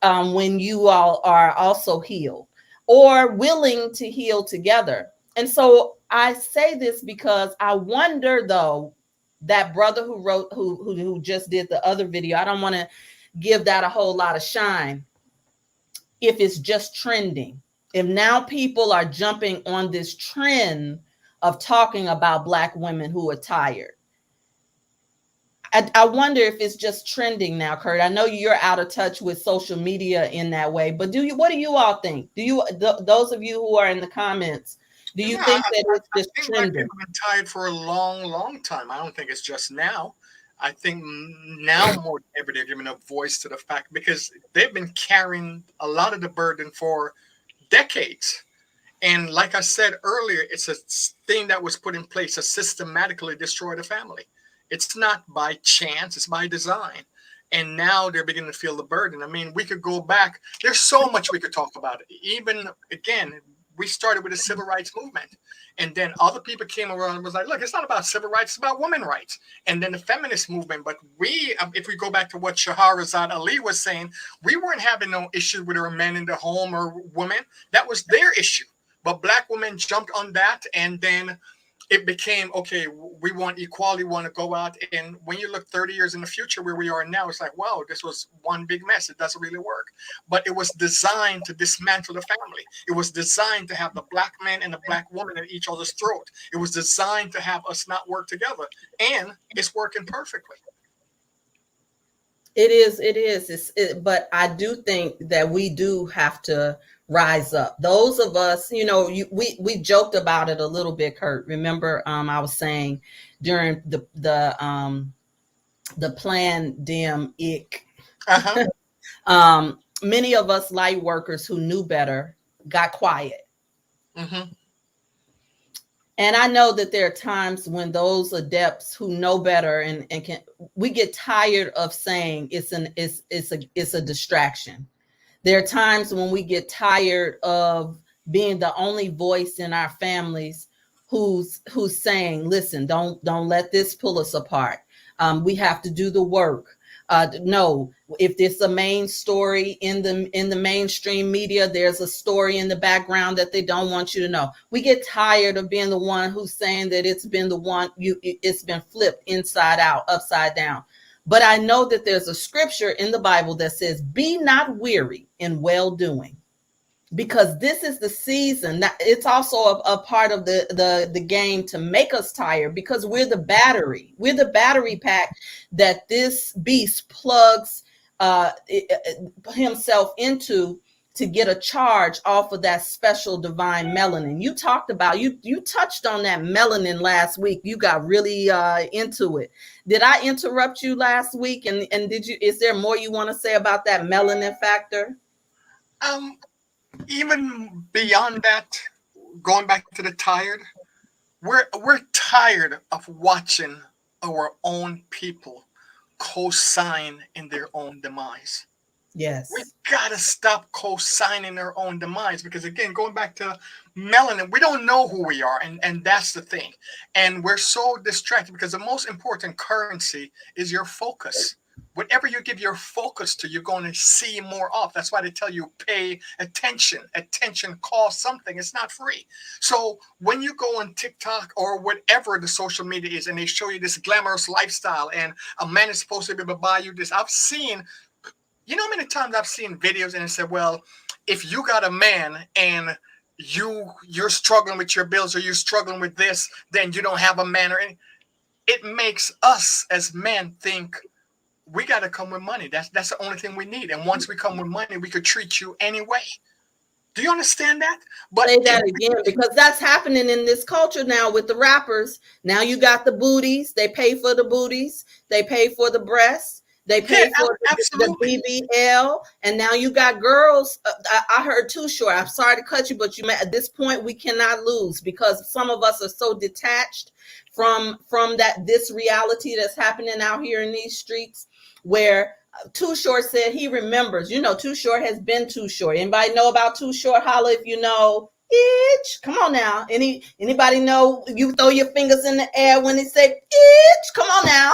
when you all are also healed or willing to heal together. And so I say this because I wonder, though, that brother who wrote, who just did the other video, I don't want to give that a whole lot of shine. If it's just trending, if now people are jumping on this trend of talking about Black women who are tired, I wonder if it's just trending now, Kurt. I know you're out of touch with social media in that way, but what do you all think? Do you, those of you who are in the comments, do you think that it's just I think trending? Black people have been tired for a long, long time. I don't think it's just now. I think now more than ever they're giving a voice to the fact, because they've been carrying a lot of the burden for decades. And like I said earlier, it's a thing that was put in place to systematically destroy the family. It's not by chance, it's by design. And now they're beginning to feel the burden. I mean, we could go back. There's so much we could talk about. Even, again, we started with the civil rights movement. And then other people came around and was like, look, it's not about civil rights, it's about women's rights. And then the feminist movement. But we, if we go back to what Shahrazad Ali was saying, we weren't having no issue with our men in the home or women. That was their issue. But Black women jumped on that, and then it became, okay, we want equality, we want to go out. And when you look 30 years in the future where we are now, it's like, wow, this was one big mess. It doesn't really work. But it was designed to dismantle the family. It was designed to have the Black man and the Black woman at each other's throat. It was designed to have us not work together. And it's working perfectly. It is. But I do think that we do have to rise up. Those of us, you know, we joked about it a little bit, Kurt. Remember, I was saying during the pandemic, many of us light workers who knew better got quiet. Mm-hmm. And I know that there are times when those adepts who know better and can, we get tired of saying it's a distraction. There are times when we get tired of being the only voice in our families who's saying, listen, don't let this pull us apart. We have to do the work. No, if there's a main story in the mainstream media, there's a story in the background that they don't want you to know. We get tired of being the one who's saying that it's been flipped inside out, upside down. But I know that there's a scripture in the Bible that says, be not weary in well-doing, because this is the season. It's also a part of the game to make us tired, because we're the battery pack that this beast plugs himself into to get a charge off of that special divine melanin. You talked about, you touched on that melanin last week. You got really into it. Did I interrupt you last week? And is there more you want to say about that melanin factor? Even beyond that, going back to the tired, we're tired of watching our own people co-sign in their own demise. Yes. We gotta stop co-signing their own demise, because again, going back to melanin, we don't know who we are, and that's the thing. And we're so distracted, because the most important currency is your focus. whatever you give your focus to, you're going to see more of. That's why they tell you pay attention. Attention costs something. It's not free. So when you go on TikTok or whatever the social media is, and they show you this glamorous lifestyle, and a man is supposed to be able to buy you this, I've seen, you know how many times I've seen videos and it said, well, if you got a man and you're struggling with your bills, or you're struggling with this, then you don't have a man. Or anything. It makes us as men think we got to come with money. That's the only thing we need. And once we come with money, we could treat you anyway. Do you understand that? But say that again, because that's happening in this culture now with the rappers. Now you got the booties. They pay for the booties. They pay for the breasts. They pay for the BBL. And now you got girls. I heard Too Short. I'm sorry to cut you, but at this point we cannot lose, because some of us are so detached from this reality that's happening out here in these streets, where Too Short said he remembers. You know, Too Short has been Too Short. Anybody know about Too Short? Holla if you know. Itch. Come on now. Anybody know? You throw your fingers in the air when they say itch. Come on now.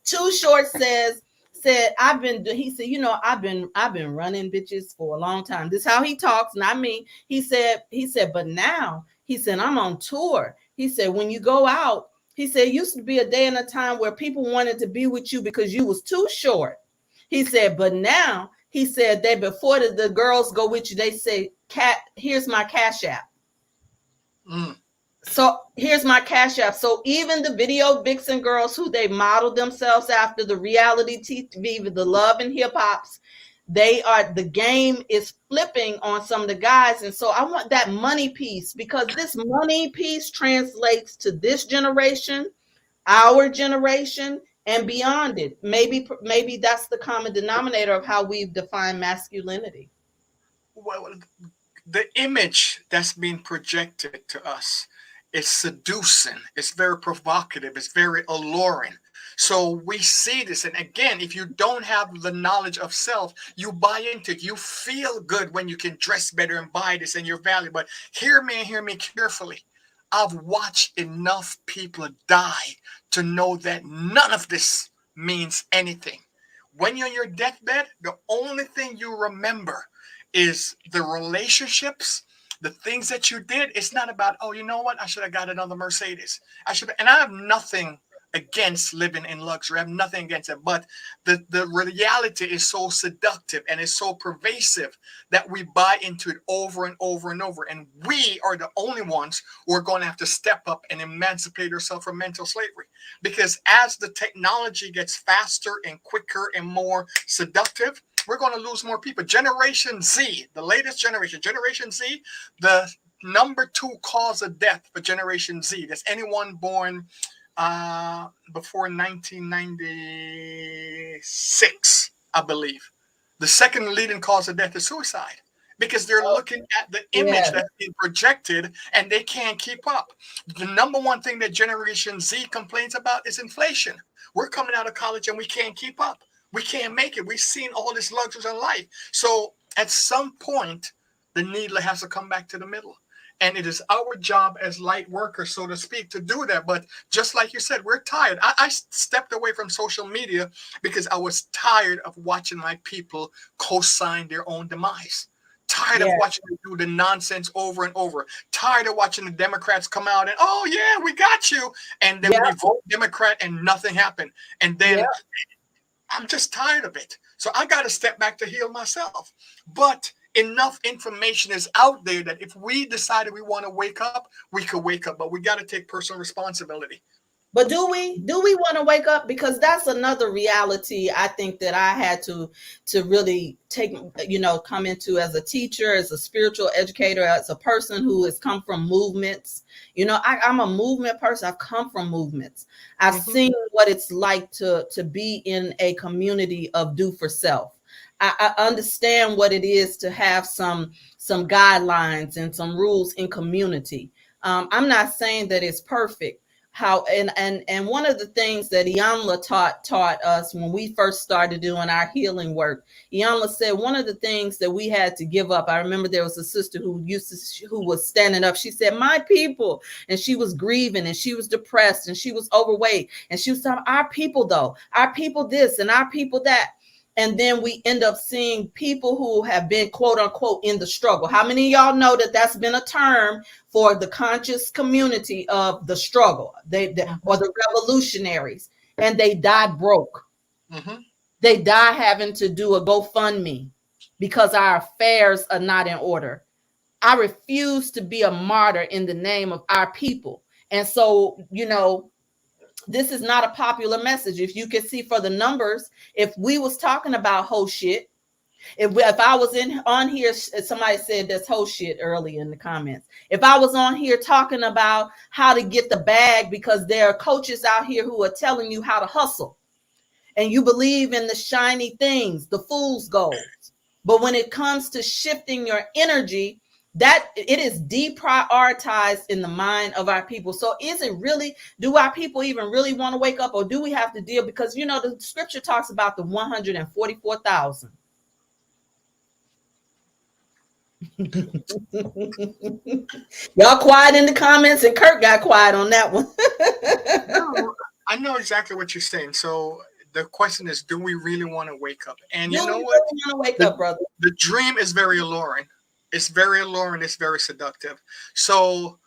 Too Short said he said, you know, I've been running bitches for a long time. This is how he talks, not me. He said, but now he said, I'm on tour. He said, when you go out, he said, it used to be a day and a time where people wanted to be with you because you was too short. He said, but now, he said, before the girls go with you, they say, here's my Cash App. So here's my Cash App. So even the video vixen girls who they modeled themselves after, the reality TV, the love and hip hops, the game is flipping on some of the guys. And so I want that money piece, because this money piece translates to this generation, our generation, and beyond it. Maybe that's the common denominator of how we've defined masculinity. Well, the image that's being projected to us is seducing. It's very provocative. It's very alluring. So we see this. And again, if you don't have the knowledge of self, you buy into it. You feel good when you can dress better and buy this and your value. But hear me carefully. I've watched enough people die to know that none of this means anything. When you're on your deathbed, the only thing you remember is the relationships, the things that you did. It's not about, oh, you know what? I should have got another Mercedes. And I have nothing against living in luxury. I have nothing against it. But the reality is so seductive and it's so pervasive that we buy into it over and over and over. And we are the only ones who are going to have to step up and emancipate ourselves from mental slavery. Because as the technology gets faster and quicker and more seductive, we're going to lose more people. Generation Z, the latest generation, Generation Z, the number 2 cause of death for Generation Z. That's anyone born before 1996, I believe. The second leading cause of death is suicide, because they're looking at the image that's being projected and they can't keep up. The number one thing that Generation Z complains about is inflation. We're coming out of college and we can't keep up. We can't make it. We've seen all this luxury in life. So at some point, the needler has to come back to the middle. And it is our job as light workers, so to speak, to do that. But just like you said, we're tired. I stepped away from social media because I was tired of watching my people co-sign their own demise. Tired of watching them do the nonsense over and over. Tired of watching the Democrats come out and, oh, yeah, we got you. And then we vote Democrat and nothing happened. And then I'm just tired of it. So I got to step back to heal myself. But enough information is out there that if we decided we want to wake up, we could wake up. But we got to take personal responsibility. But do we want to wake up? Because that's another reality I think that I had to really take, come into as a teacher, as a spiritual educator, as a person who has come from movements. I'm a movement person. I've come from movements. I've seen what it's like to be in a community of do for self. I understand what it is to have some guidelines and some rules in community. I'm not saying that it's perfect. how and one of the things that Iyanla taught us when we first started doing our healing work, Iyanla said one of the things that we had to give up. I remember there was a sister who was standing up. She said, "My people," and she was grieving and she was depressed and she was overweight and she was telling our people though, our people this and our people that. And then we end up seeing people who have been quote unquote in the struggle. How many of y'all know that that's been a term for the conscious community of the struggle, or the revolutionaries, and they die broke. Mm-hmm. They die having to do a GoFundMe because our affairs are not in order. I refuse to be a martyr in the name of our people. And so, this is not a popular message. If you can see for the numbers, if we was talking about whole shit, if I was on here, somebody said that's whole shit early in the comments. If I was on here talking about how to get the bag because there are coaches out here who are telling you how to hustle, and you believe in the shiny things, the fool's gold. But when it comes to shifting your energy, that it is deprioritized in the mind of our people. So is it really, do our people even really want to wake up, or do we have to deal? Because the scripture talks about the 144,000. Y'all quiet in the comments, and Kirk got quiet on that one. No, I know exactly what you're saying. So the question is, do we really want to wake up? And you know what? Really want to wake up, brother. The dream is very alluring. It's very alluring. It's very seductive. So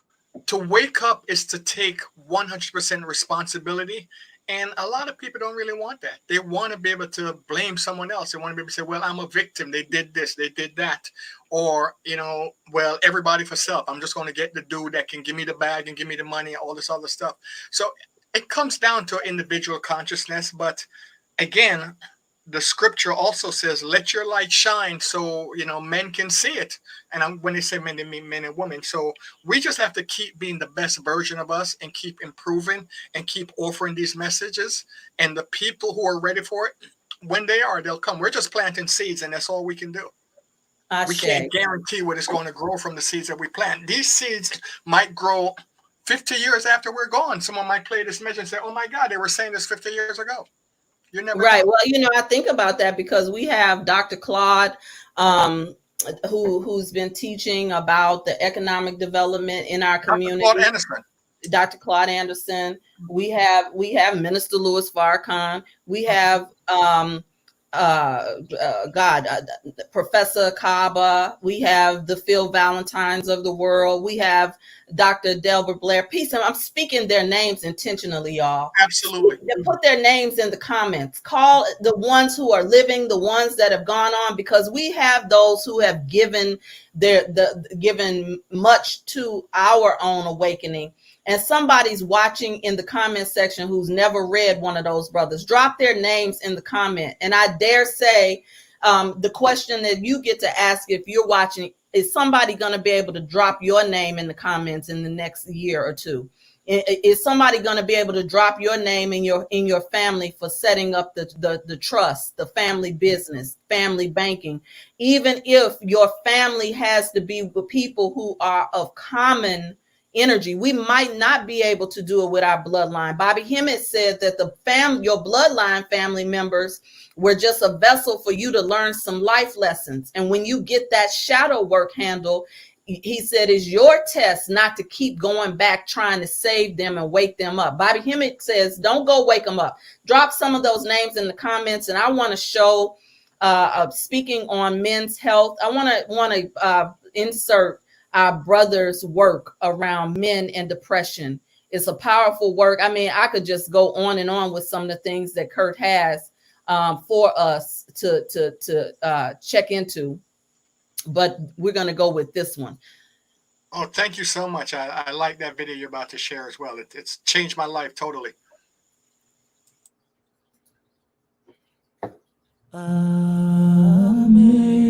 to wake up is to take 100% responsibility. And a lot of people don't really want that. They want to be able to blame someone else. They want to be able to say, well, I'm a victim. They did this, they did that. Or, well, everybody for self. I'm just going to get the dude that can give me the bag and give me the money, all this other stuff. So it comes down to individual consciousness. But again, the scripture also says, let your light shine so, men can see it. And when they say men, they mean men and women. So we just have to keep being the best version of us and keep improving and keep offering these messages. And the people who are ready for it, when they'll come. We're just planting seeds, and that's all we can do. We can't guarantee what is going to grow from the seeds that we plant. These seeds might grow 50 years after we're gone. Someone might play this message and say, oh my God, they were saying this 50 years ago. You're never right. Well, I think about that because we have Dr. Claude, who's been teaching about the economic development in our community. Dr. Claude Anderson. We have Minister Louis Farrakhan. We have Professor Kaba. We have the Phil Valentines of the world. We have Dr. Delbert Blair. Peace. I'm speaking their names intentionally, y'all. Absolutely. Put their names in the comments. Call the ones who are living, the ones that have gone on, because we have those who have given given much to our own awakening. And somebody's watching in the comment section who's never read one of those brothers. Drop their names in the comment. And I dare say the question that you get to ask if you're watching, is somebody going to be able to drop your name in the comments in the next year or two? Is somebody going to be able to drop your name in your family for setting up the trust, the family business, family banking? Even if your family has to be with people who are of common energy, we might not be able to do it with our bloodline. Bobby Hemmett said that your bloodline family members were just a vessel for you to learn some life lessons. And when you get that shadow work handle, he said, is your test not to keep going back trying to save them and wake them up. Bobby Hemmett says, don't go wake them up. Drop some of those names in the comments. And I want to show, speaking on men's health, I want to insert our brother's work around men and depression. It's a powerful work. I mean, I could just go on and on with some of the things that Kurt has for us to check into, but we're going to go with this one. Oh, thank you so much. I like that video you're about to share as well. It's changed my life totally. Amazing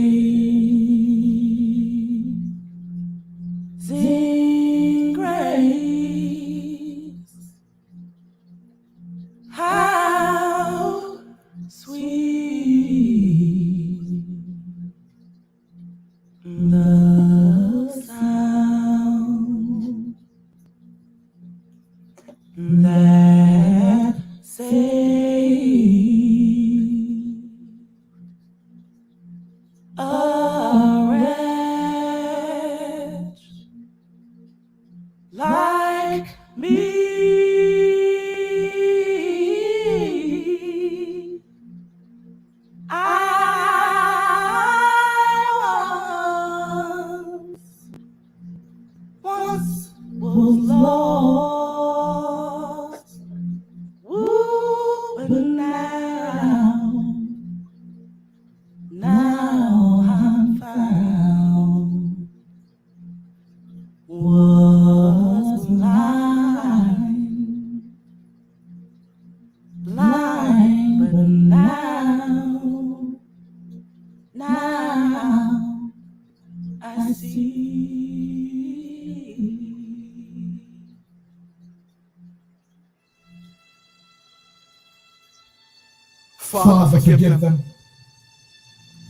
grace, how sweet the sound that save a wretch like me. Once was lost, but now I'm found. Was blind, but now I see. Father, forgive them,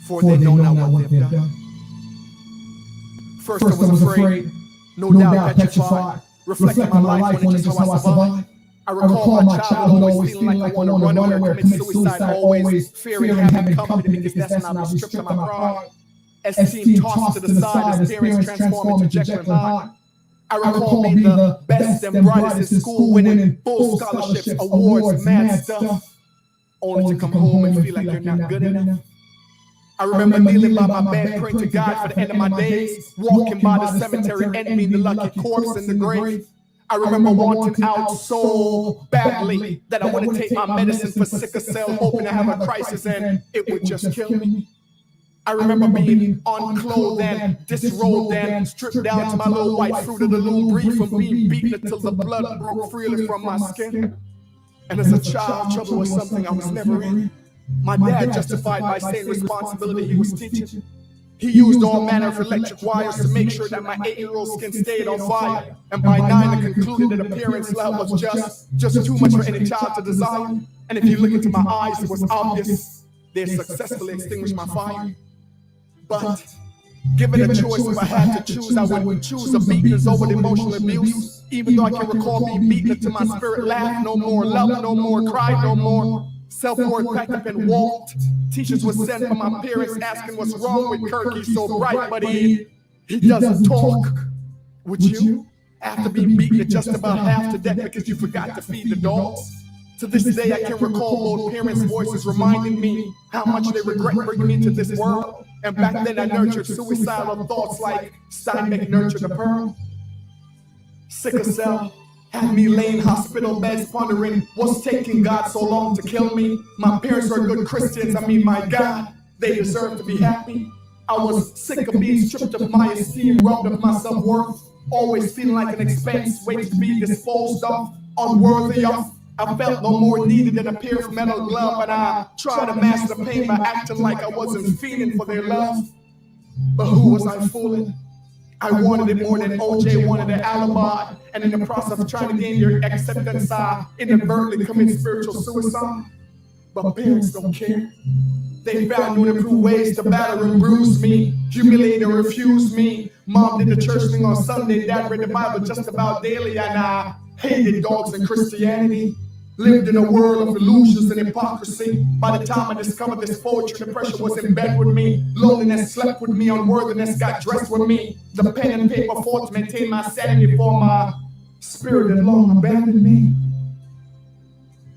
for they know not what they've done. First I was afraid, no doubt petrified, reflecting my life, wondering just how I survived. I recall my childhood always feeling like I want to run away, commit suicide, always fearing having company because that's when I was stripped of my pride. Esteem tossed to the side as parents transform into Jekyll and Hyde. I recall being the best and brightest in school, winning full scholarships, awards, mad stuff, only to come home and feel like you're not good enough. I remember kneeling by my bed, praying to God for the end of my days, walking by the cemetery, envying the lucky corpse in the grave. I remember wanting out so badly that I wanted to take my medicine for sickle cell, hoping to have a crisis and it would just kill me. I remember being unclothed and disrobed and stripped down to my little white fruit of the loom, breathe from being beaten until the blood broke freely from my skin. And as a child, trouble was something I was never in. My dad justified by saying responsibility he was teaching. He used all manner of electric wires to make sure that my 8-year-old skin stayed on fire. And by 9, I concluded that a parent's love was just too much for any child to desire. And if you look into my eyes, it was obvious they successfully extinguished my fire. But given a choice, if I had to choose, I would choose a beatings over the emotional abuse. Even though I can recall being beaten until my spirit laughed no more, loved no more, cried no more. Self-worth packed up and walked. Teachers were sent from my parents asking what's wrong with Kirk. He's so bright, but he doesn't talk. Would you, after being beaten to just about half to death because you forgot to feed the dogs? To this day, I can recall both parents' voices reminding me how much they regret bringing me to this world. And back then, I nurtured suicidal thoughts like Steinbeck nurtured a pearl. Sickle cell had me laying hospital beds pondering what's taking God so long to kill me. My parents were good Christians, I mean, my God, they deserve to be happy. I was sick of being stripped of my esteem, robbed of my self-worth, always feeling like an expense waiting to be disposed of, unworthy of. I felt no more needed than a pair of metal glove, and I tried to mask the pain by acting like I wasn't feeling for their love. But who was I fooling? I wanted it more than OJ wanted an alibi, and in the process of trying to gain their acceptance, I inadvertently committed spiritual suicide. But parents don't care. They found new and improved ways to batter and bruise me, humiliate and refuse me. Mom did the church thing on Sunday, Dad read the Bible just about daily, and I hated dogs and Christianity. Lived in a world of illusions and hypocrisy. By the time I discovered this poetry, depression was in bed with me. Loneliness slept with me, unworthiness got dressed with me. The pen and paper fought to maintain my sanity, for my spirit had long abandoned me.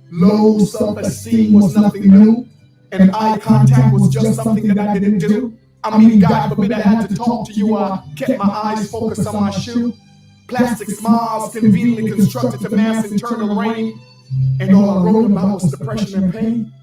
Low self-esteem was nothing new, and eye contact was just something that I didn't do. I mean, God forbid I had to talk to you. I kept my eyes focused on my shoe. Plastic smiles conveniently constructed to mask internal rain. And all I wrote about was depression and pain.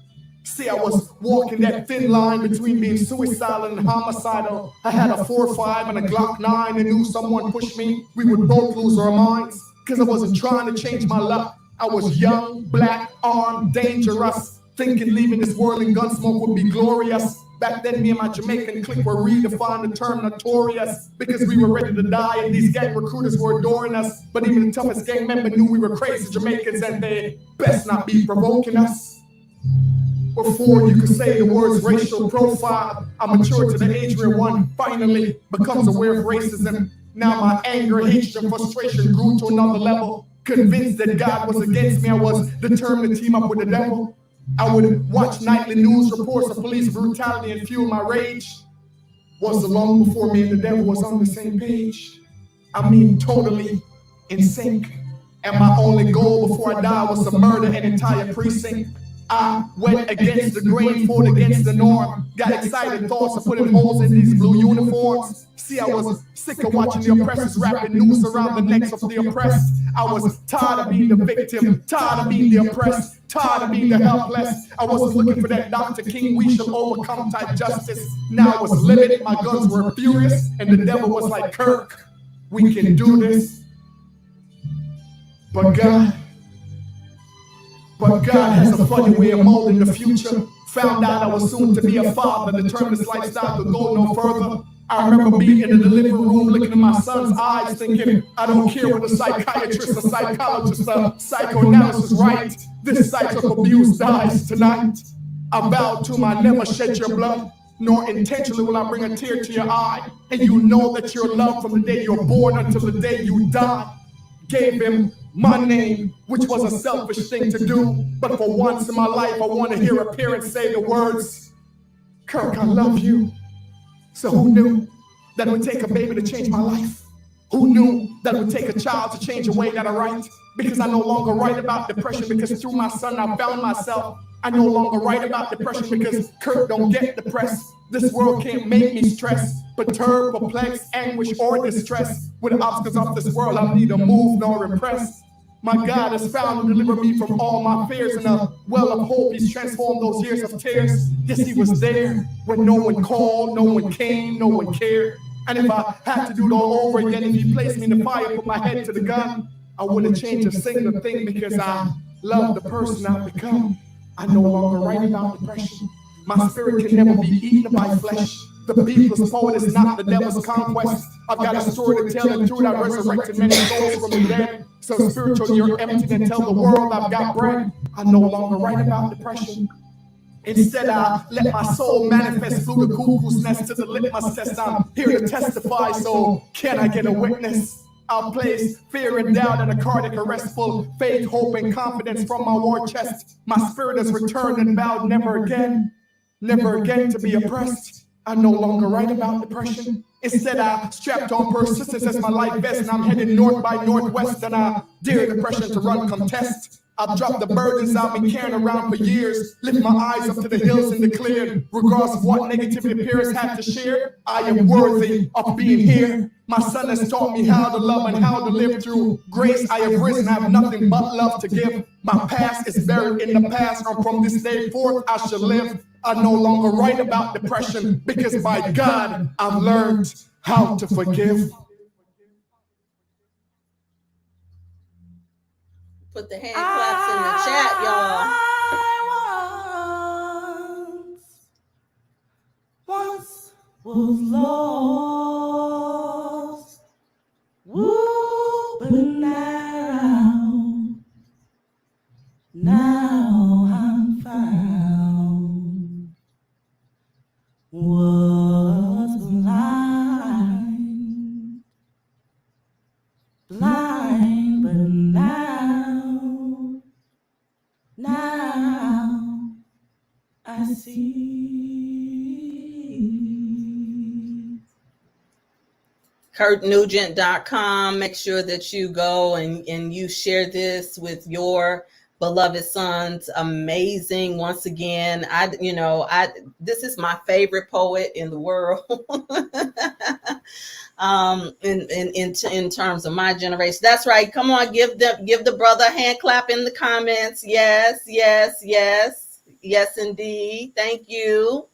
See, I was walking that thin line between being suicidal and homicidal. I had a 4.5 and a Glock 9 and knew someone pushed me, we would both lose our minds. Cause I wasn't trying to change my luck. I was young, black, armed, dangerous, thinking leaving this world in gunsmoke would be glorious. Back then, me and my Jamaican clique were redefined the term notorious because we were ready to die and these gang recruiters were adoring us. But even the toughest gang member knew we were crazy Jamaicans and they best not be provoking us. Before you could say the words racial profile, I matured to the age where one finally becomes aware of racism. Now my anger, hatred, and frustration grew to another level. Convinced that God was against me, I was determined to team up with the devil. I would watch nightly news reports of police brutality and fuel my rage. Was long before me and the devil was on the same page. I mean, totally in sync. And my only goal before I died was to murder an entire precinct. I went against the grain, fought against the norm. Got excited thoughts of putting holes in these blue uniforms. See, I was sick of watching the oppressors wrapping noose around the necks of the oppressed. I was tired of being the victim, tired of being the oppressed, tired of being the helpless. I wasn't looking for that Dr. King, we shall overcome type justice. Now I was livid, my guns were furious, and the devil was like, Kirk, we can do this. But God has a funny way of molding the future. Found out I was soon to be a father, determined this lifestyle could go no further. I remember being in the delivery room, looking in my son's eyes, thinking, I don't care what a psychiatrist, a psychologist, a psychoanalyst right. This cycle of abuse dies tonight. I vowed to him I never shed your blood, nor intentionally will I bring a tear to your eye. And you know that you're loved from the day you're born until the day you die. Gave him my name, which was a selfish thing to do. But for once in my life, I want to hear a parent say the words, Kirk, I love you. So who knew that it would take a baby to change my life? Who knew that it would take a child to change the way that I write? Because I no longer write about depression, because through my son I found myself. I no longer write about depression because Kirk don't get depressed. This world can't make me stress, perturb, perplex, anguish, or distress. With the obstacles of this world, I neither move nor repress. My God has found and delivered me from all my fears. In a well of hope, He's transformed those years of tears. Yes, He was there when no one called, no one came, no one cared. And if I had to do it all over again, if He placed me in the fire, put my head to the gun, I wouldn't change a single thing because I love the person I've become. I no longer write about depression. My spirit can never be eaten by flesh. The people's poet is not the devil's conquest. I've got a story to tell, and through that resurrected many souls from the dead. So spiritual, you're empty, and tell the world I've got bread. I no longer write about depression. Instead, I let my soul manifest through the cuckoo's nest to the litmus test. I'm here to testify, so can I get a witness? I'll place fear and doubt and a cardiac arrest, full faith, hope, and confidence from my war chest. My spirit has returned and vowed never again to be oppressed. I no longer write about depression. Instead, I strapped on persistence as my life vest, and I'm headed north by northwest, and I dare depression to run contest. I've dropped the burdens I've been carrying around for years, lift my eyes up to the hills and declare, regardless of what negativity peers have to share, I am worthy of being here. My son has taught me how to love and how to live. Through grace I have risen, I have nothing but love to give. My past is buried in the past, and from this day forth I shall live. I no longer write about depression, because by God I've learned how to forgive. Put the hand claps in the chat, y'all. Once was lost, woo, but now I'm found. Was blind, but now I see. KirkNugent.com. Make sure that you go and you share this with your beloved sons. Amazing. Once again, this is my favorite poet in the world. In terms of my generation. That's right. Come on, give the brother a hand clap in the comments. Yes, indeed. Thank you.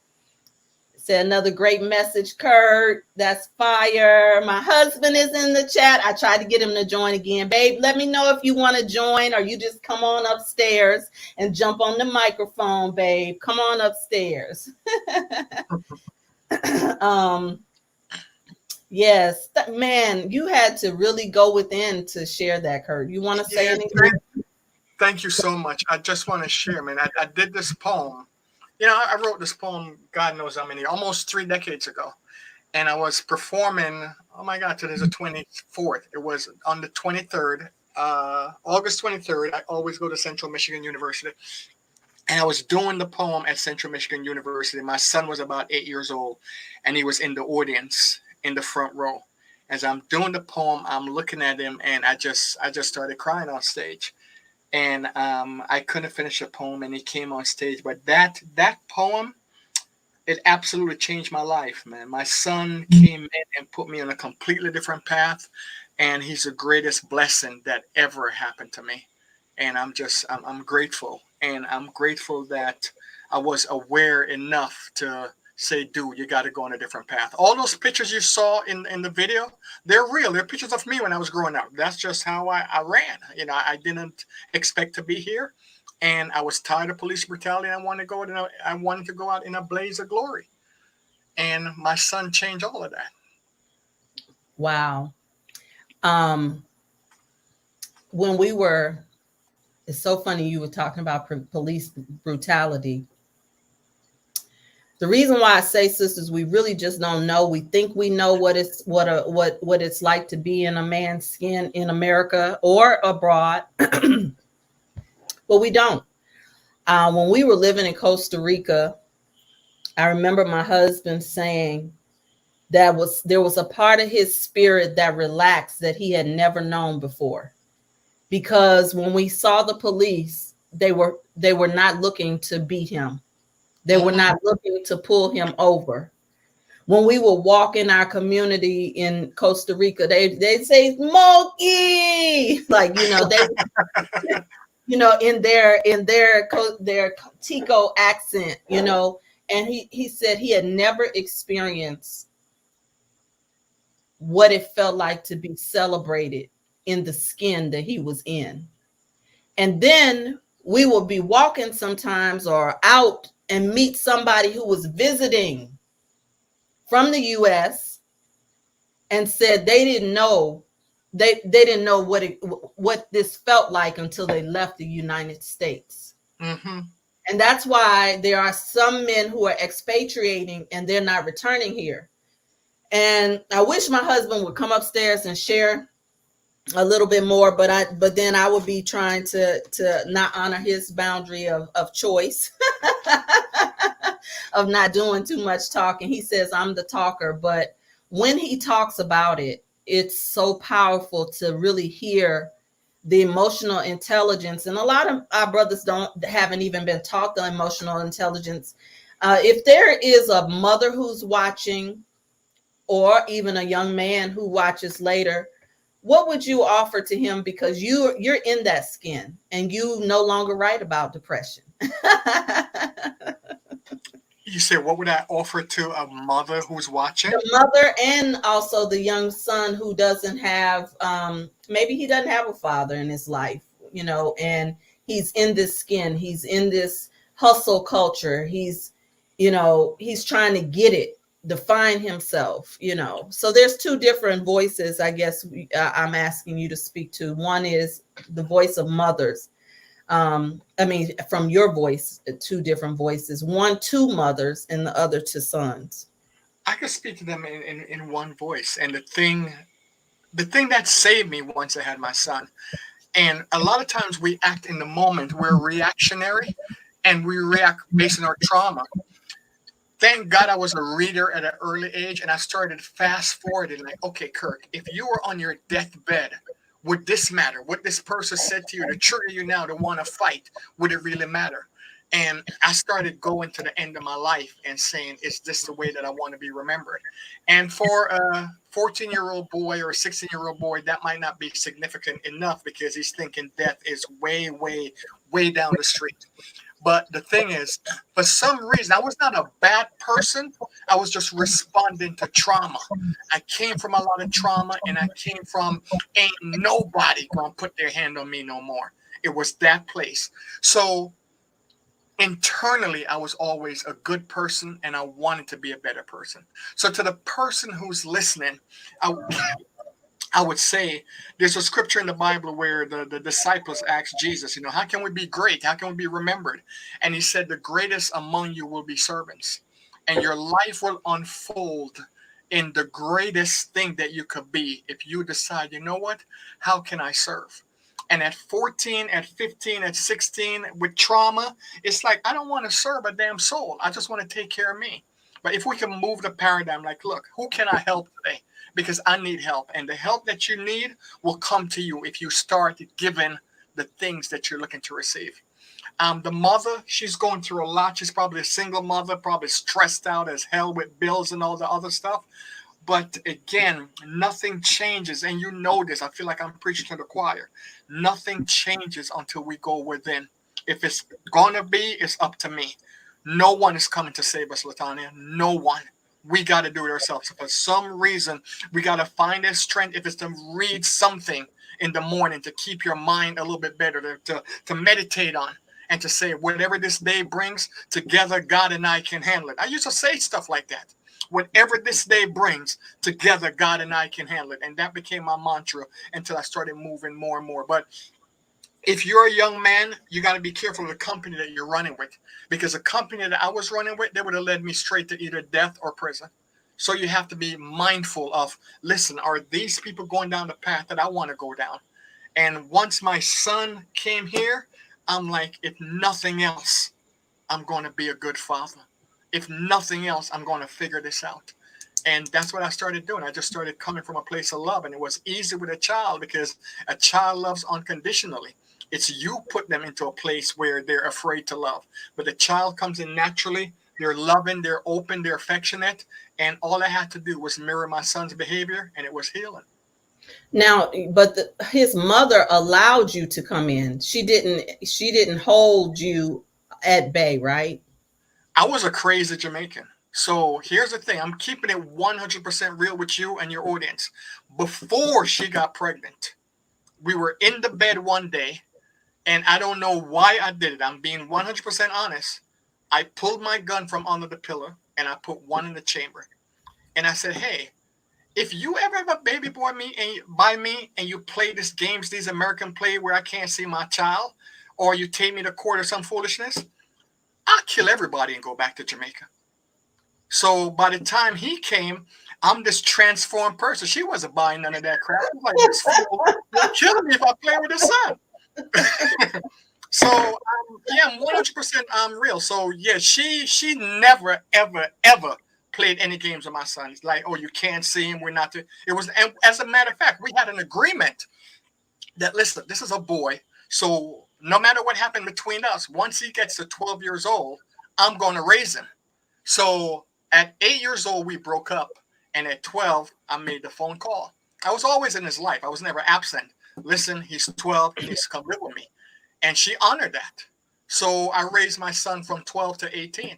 Say another great message, Kurt. That's fire. My husband is in the chat. I tried to get him to join again. Babe, let me know if you want to join, or you just come on upstairs and jump on the microphone, babe. Come on upstairs. Yes, man, you had to really go within to share that, Kurt. You want to say anything? Thank you so much. I just want to share, man. I did this poem. I wrote this poem, God knows how many, almost 3 decades ago. And I was performing, oh my God, today's the 24th. It was on the 23rd August 23rd. I always go to Central Michigan University. And I was doing the poem at Central Michigan University. My son was about 8 years old, and he was in the audience in the front row. As I'm doing the poem, I'm looking at him, and I just started crying on stage. And I couldn't finish the poem, and he came on stage. But that poem, it absolutely changed my life, man. My son came in and put me on a completely different path, and he's the greatest blessing that ever happened to me. And I'm grateful, and I'm grateful that I was aware enough to say, dude, you got to go on a different path. All those pictures you saw in the video, they're real. They're pictures of me when I was growing up. That's just how I ran. You know, I didn't expect to be here, and I was tired of police brutality. And I wanted to go out in a blaze of glory, and my son changed all of that. Wow. It's so funny you were talking about police brutality. The reason why I say, sisters, we really just don't know. We think we know what it's like to be in a man's skin in America or abroad, but we don't. When we were living in Costa Rica, I remember my husband saying there was a part of his spirit that relaxed that he had never known before. Because when we saw the police, they were not looking to beat him. They were not looking to pull him over. When we would walk in our community in Costa Rica, they'd say "Smokey," like, you know, they you know, in their Tico accent, you know. And he said he had never experienced what it felt like to be celebrated in the skin that he was in. And then we will be walking sometimes or out and meet somebody who was visiting from the US and said they didn't know what this felt like until they left the United States. Mm-hmm. And that's why there are some men who are expatriating and they're not returning here. And I wish my husband would come upstairs and share a little bit more, but then I would be trying to not honor his boundary of choice of not doing too much talking. He says I'm the talker, but when he talks about it, it's so powerful to really hear the emotional intelligence. And a lot of our brothers haven't even been taught the emotional intelligence. If there is a mother who's watching, or even a young man who watches later, what would you offer to him? Because you're in that skin and you no longer write about depression. You say, what would I offer to a mother who's watching? The mother, and also the young son who doesn't have, maybe he doesn't have a father in his life, you know, and he's in this skin. He's in this hustle culture. He's trying to get it, define himself, you know. So there's two different voices, I guess, I'm asking you to speak to. One is the voice of mothers. From your voice, two different voices, one to mothers and the other to sons. I could speak to them in one voice. And the thing that saved me once I had my son, and a lot of times we act in the moment, we're reactionary and we react based on our trauma. Thank God I was a reader at an early age, and I started fast forwarding, like, okay, Kirk, if you were on your deathbed, would this matter? What this person said to you to trigger you now to want to fight, would it really matter? And I started going to the end of my life and saying, is this the way that I want to be remembered? And for a 14-year-old boy or a 16-year-old boy, that might not be significant enough because he's thinking death is way, way, way down the street. But the thing is, for some reason, I was not a bad person. I was just responding to trauma. I came from a lot of trauma, and I came from ain't nobody gonna put their hand on me no more. It was that place. So internally, I was always a good person, and I wanted to be a better person. So to the person who's listening, I would say there's a scripture in the Bible where the disciples asked Jesus, you know, how can we be great? How can we be remembered? And he said, the greatest among you will be servants. And your life will unfold in the greatest thing that you could be if you decide, you know what? How can I serve? And at 14, at 15, at 16, with trauma, it's like, I don't want to serve a damn soul. I just want to take care of me. But if we can move the paradigm, like, look, who can I help today? Because I need help. And the help that you need will come to you if you start giving the things that you're looking to receive. The mother, she's going through a lot. She's probably a single mother, probably stressed out as hell with bills and all the other stuff. But again, nothing changes. And you know this. I feel like I'm preaching to the choir. Nothing changes until we go within. If it's going to be, it's up to me. No one is coming to save us, Latanya. No one. We got to do it ourselves. For some reason, we got to find that strength. If it's to read something in the morning to keep your mind a little bit better, to meditate on, and to say, whatever this day brings, together, God and I can handle it. I used to say stuff like that. Whatever this day brings, together, God and I can handle it. And that became my mantra until I started moving more and more. But if you're a young man, you got to be careful of the company that you're running with. Because the company that I was running with, they would have led me straight to either death or prison. So you have to be mindful of, listen, are these people going down the path that I want to go down? And once my son came here, I'm like, if nothing else, I'm going to be a good father. If nothing else, I'm going to figure this out. And that's what I started doing. I just started coming from a place of love. And it was easy with a child because a child loves unconditionally. It's you put them into a place where they're afraid to love. But the child comes in naturally. They're loving, they're open, they're affectionate. And all I had to do was mirror my son's behavior, and it was healing. Now, but his mother allowed you to come in. She didn't hold you at bay, right? I was a crazy Jamaican. So here's the thing. I'm keeping it 100% real with you and your audience. Before she got pregnant, we were in the bed one day, and I don't know why I did it. I'm being 100% honest. I pulled my gun from under the pillow, and I put one in the chamber. And I said, hey, if you ever have a baby boy by me and you play these games, these American play where I can't see my child, or you take me to court or some foolishness, I'll kill everybody and go back to Jamaica. So by the time he came, I'm this transformed person. She wasn't buying none of that crap. I was like, this fool will kill me if I play with his son. So yeah, I'm 100% real. So yeah, she never ever played any games with my son. It's like, oh, you can't see him. We're not. It was, and as a matter of fact, we had an agreement that, listen, this is a boy. So no matter what happened between us, once he gets to 12 years old, I'm going to raise him. So at 8 years old, we broke up. And at 12, I made the phone call. I was always in his life. I was never absent. Listen, he's 12. He needs to come live with me. And she honored that. So I raised my son from 12 to 18.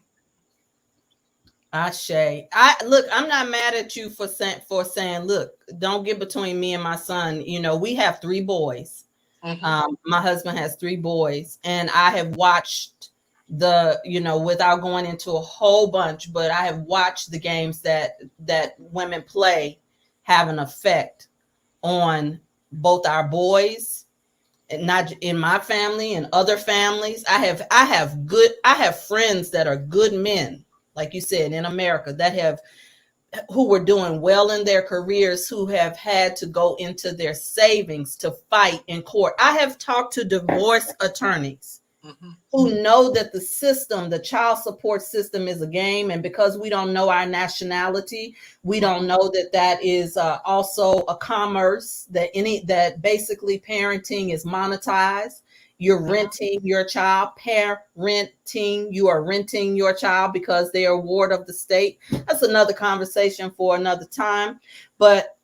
Ashe. Look, I'm not mad at you for saying, look, don't get between me and my son. You know, we have 3 boys. Mm-hmm. My husband has 3 boys, and I have watched without going into a whole bunch, but I have watched the games that women play have an effect on both our boys, and not in my family and other families. I have friends that are good men, like you said, in America, who were doing well in their careers, who have had to go into their savings to fight in court. I have talked to divorce attorneys who know that the child support system is a game. And because we don't know our nationality, we don't know that is also a commerce, that basically parenting is monetized. You're renting your child, you are renting your child because they are a ward of the state. That's another conversation for another time. But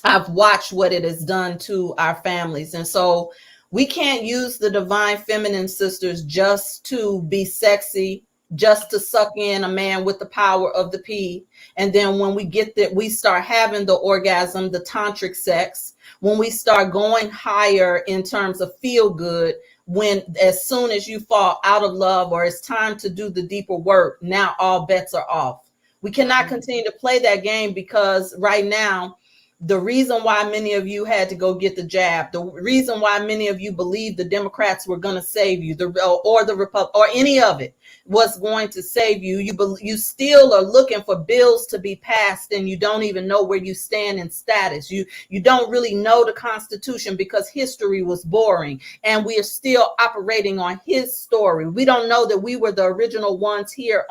I've watched what it has done to our families. And so we can't use the divine feminine sisters just to be sexy, just to suck in a man with the power of the P. And then when we get that, we start having the orgasm, the tantric sex, when we start going higher in terms of feel good, as soon as you fall out of love or it's time to do the deeper work, now all bets are off. We cannot continue to play that game, because right now The reason why many of you had to go get the jab, the reason why many of you believed the Democrats were going to save you, or the Republic, or any of it was going to save you. You still are looking for bills to be passed, and you don't even know where you stand in status. You don't really know the Constitution because history was boring, and we are still operating on his story. We don't know that we were the original ones here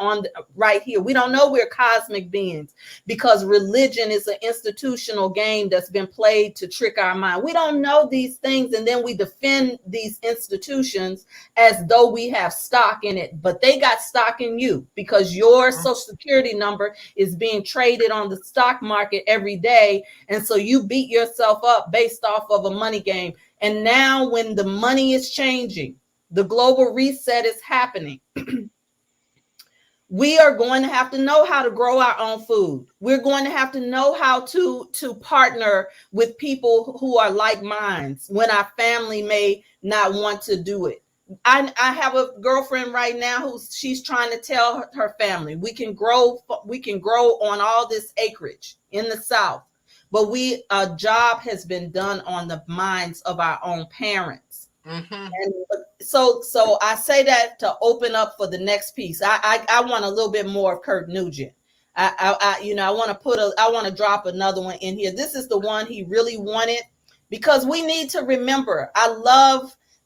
right here. We don't know we're cosmic beings because religion is an institutional game that's been played to trick our mind. We don't know these things, and then we defend these institutions as though we have stock in it, but they got stock in you because your social security number is being traded on the stock market every day, and so you beat yourself up based off of a money game. And now when the money is changing, the global reset is happening. We are going to have to know how to grow our own food. We're going to have to know how to partner with people who are like minds when our family may not want to do it. I have a girlfriend right now she's trying to tell her family we can grow on all this acreage in the South, but a job has been done on the minds of our own parents. Mm-hmm. And so I say that to open up for the next piece. I want a little bit more of Kirk Nugent. I want to drop another one in here. This is the one he really wanted because we need to remember.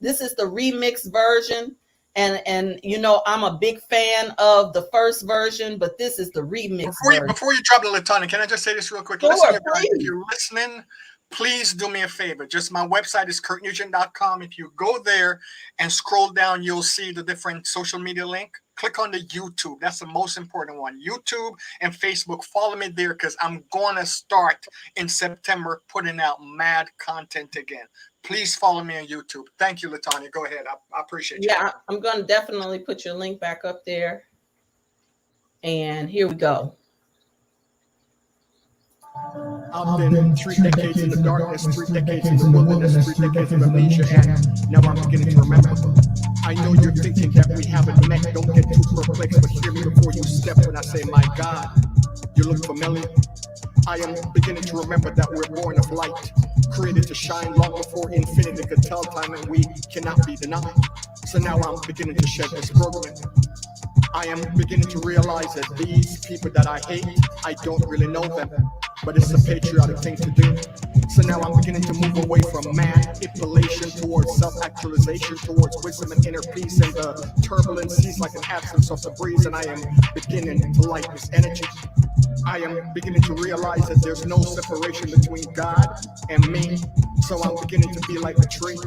This is the remix version, and I'm a big fan of the first version, but this is the remix version. Before you drop the Latanya, can I just say this real quick? Sure, listen, if you're listening, please do me a favor. Just my website is kirknugent.com. If you go there and scroll down, you'll see the different social media link. Click on the YouTube. That's the most important one. YouTube and Facebook. Follow me there because I'm going to start in September putting out mad content again. Please follow me on YouTube. Thank you, Latanya. Go ahead. I appreciate you. Yeah, I'm going to definitely put your link back up there. And here we go. I've been 3 decades in the darkness, 3 decades in the wilderness, 3 decades of amnesia, and now I'm beginning to remember. I know you're thinking that we haven't met. Don't get too perplexed, but hear me before you step when I say, my God, you look familiar. I am beginning to remember that we're born of light, created to shine long before infinity could tell time, and we cannot be denied. So now I'm beginning to shed this program. I am beginning to realize that these people that I hate, I don't really know them, but it's a patriotic thing to do. So now I'm beginning to move away from manipulation towards self-actualization, towards wisdom and inner peace, and the turbulence seems like an absence of the breeze, and I am beginning to light this energy. I am beginning to realize that there's no separation between God and me, so I'm beginning to be like a tree.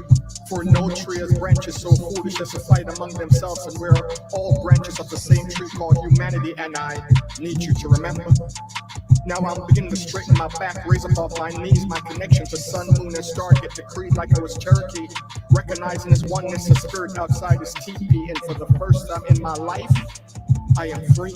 For no tree has branches so foolish as to fight among themselves, and we're all branches of the same tree called humanity, and I need you to remember. Now I'm beginning to straighten my back, raise up off my knees. My connection to sun, moon, and star get decreed like I was Cherokee. Recognizing his oneness, a spirit outside his teepee. And for the first time in my life, I am free.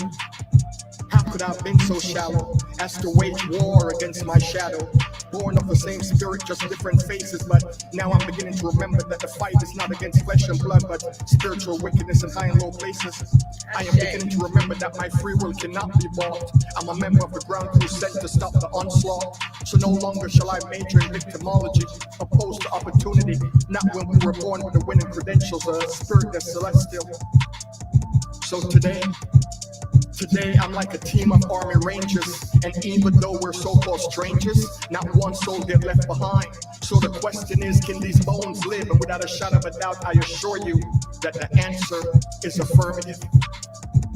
How could I have been so shallow as to wage war against my shadow? Born of the same spirit, just different faces. But now I'm beginning to remember that the fight is not against flesh and blood, but spiritual wickedness in high and low places. I am beginning to remember that my free will cannot be bought. I'm a member of the ground crew sent to stop the onslaught. So no longer shall I major in victimology, opposed to opportunity. Not when we were born with the winning credentials, a spirit that's celestial. So today I'm like a team of army rangers, and even though we're so-called strangers, not one soul get left behind. So the question is, can these bones live? And without a shadow of a doubt, I assure you that the answer is affirmative.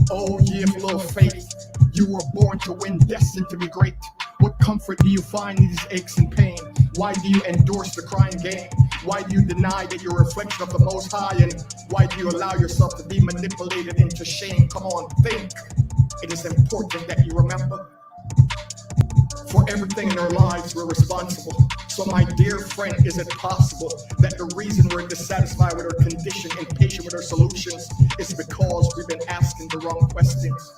Oh, ye of little faith, you were born to win, destined to be great. What comfort do you find in these aches and pain? Why do you endorse the crying game? Why do you deny that you're a reflection of the Most High? And why do you allow yourself to be manipulated into shame? Come on, think. It is important that you remember. For everything in our lives, we're responsible. So my dear friend, is it possible that the reason we're dissatisfied with our condition, impatient with our solutions, is because we've been asking the wrong questions?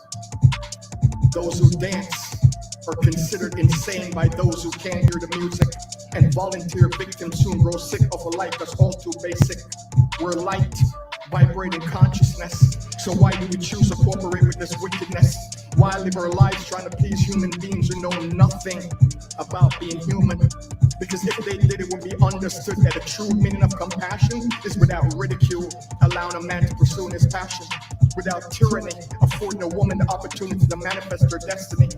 Those who dance are considered insane by those who can't hear the music, and volunteer victims soon grow sick of a life that's all too basic. We're light, vibrating consciousness, So why do we choose to cooperate with this wickedness? Why live our lives trying to please human beings who know nothing about being human? Because if they did, it would be understood that the true meaning of compassion is without ridicule, allowing a man to pursue his passion. Without tyranny, affording a woman the opportunity to manifest her destiny,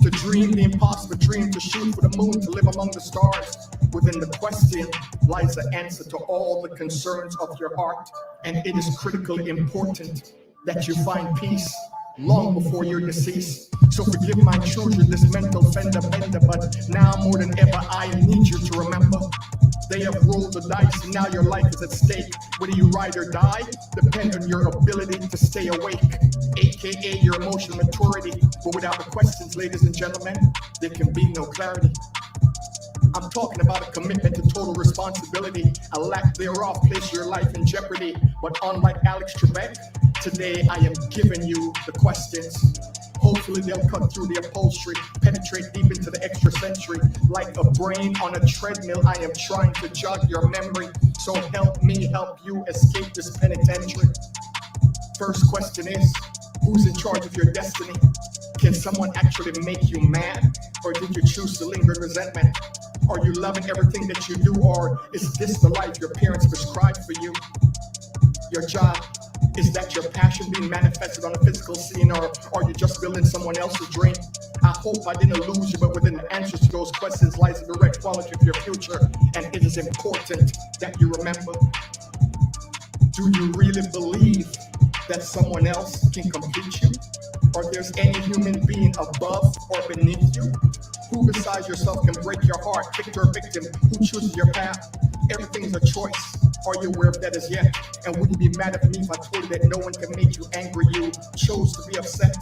to dream the impossible dream, to shoot for the moon, to live among the stars. Within the question lies the answer to all the concerns of your heart, and it is critically important that you find peace long before your decease. So forgive my children this mental fender bender, but now more than ever I need you to remember. They have rolled the dice and now your life is at stake. Whether you ride or die depend on your ability to stay awake, aka your emotional maturity. But without the questions, ladies and gentlemen, there can be no clarity. I'm talking about a commitment to total responsibility. A lack thereof place your life in jeopardy. But unlike Alex Trebek, today I am giving you the questions. Hopefully they'll cut through the upholstery, penetrate deep into the extra sensory. Like a brain on a treadmill, I am trying to jog your memory. So help me help you escape this penitentiary. First question is, who's in charge of your destiny? Can someone actually make you mad? Or did you choose to linger in resentment? Are you loving everything that you do? Or is this the life your parents prescribed for you? Your job, is that your passion being manifested on a physical scene, or are you just building someone else's dream? I hope I didn't lose you, but within the answers to those questions lies the direct quality of your future, and it is important that you remember. Do you really believe that someone else can complete you? Or there's any human being above or beneath you? Who besides yourself can break your heart, kick your victim? Who chooses your path? Everything's a choice. Are you aware of that as yet? And would you be mad at me if I told you that no one can make you angry? You chose to be upset.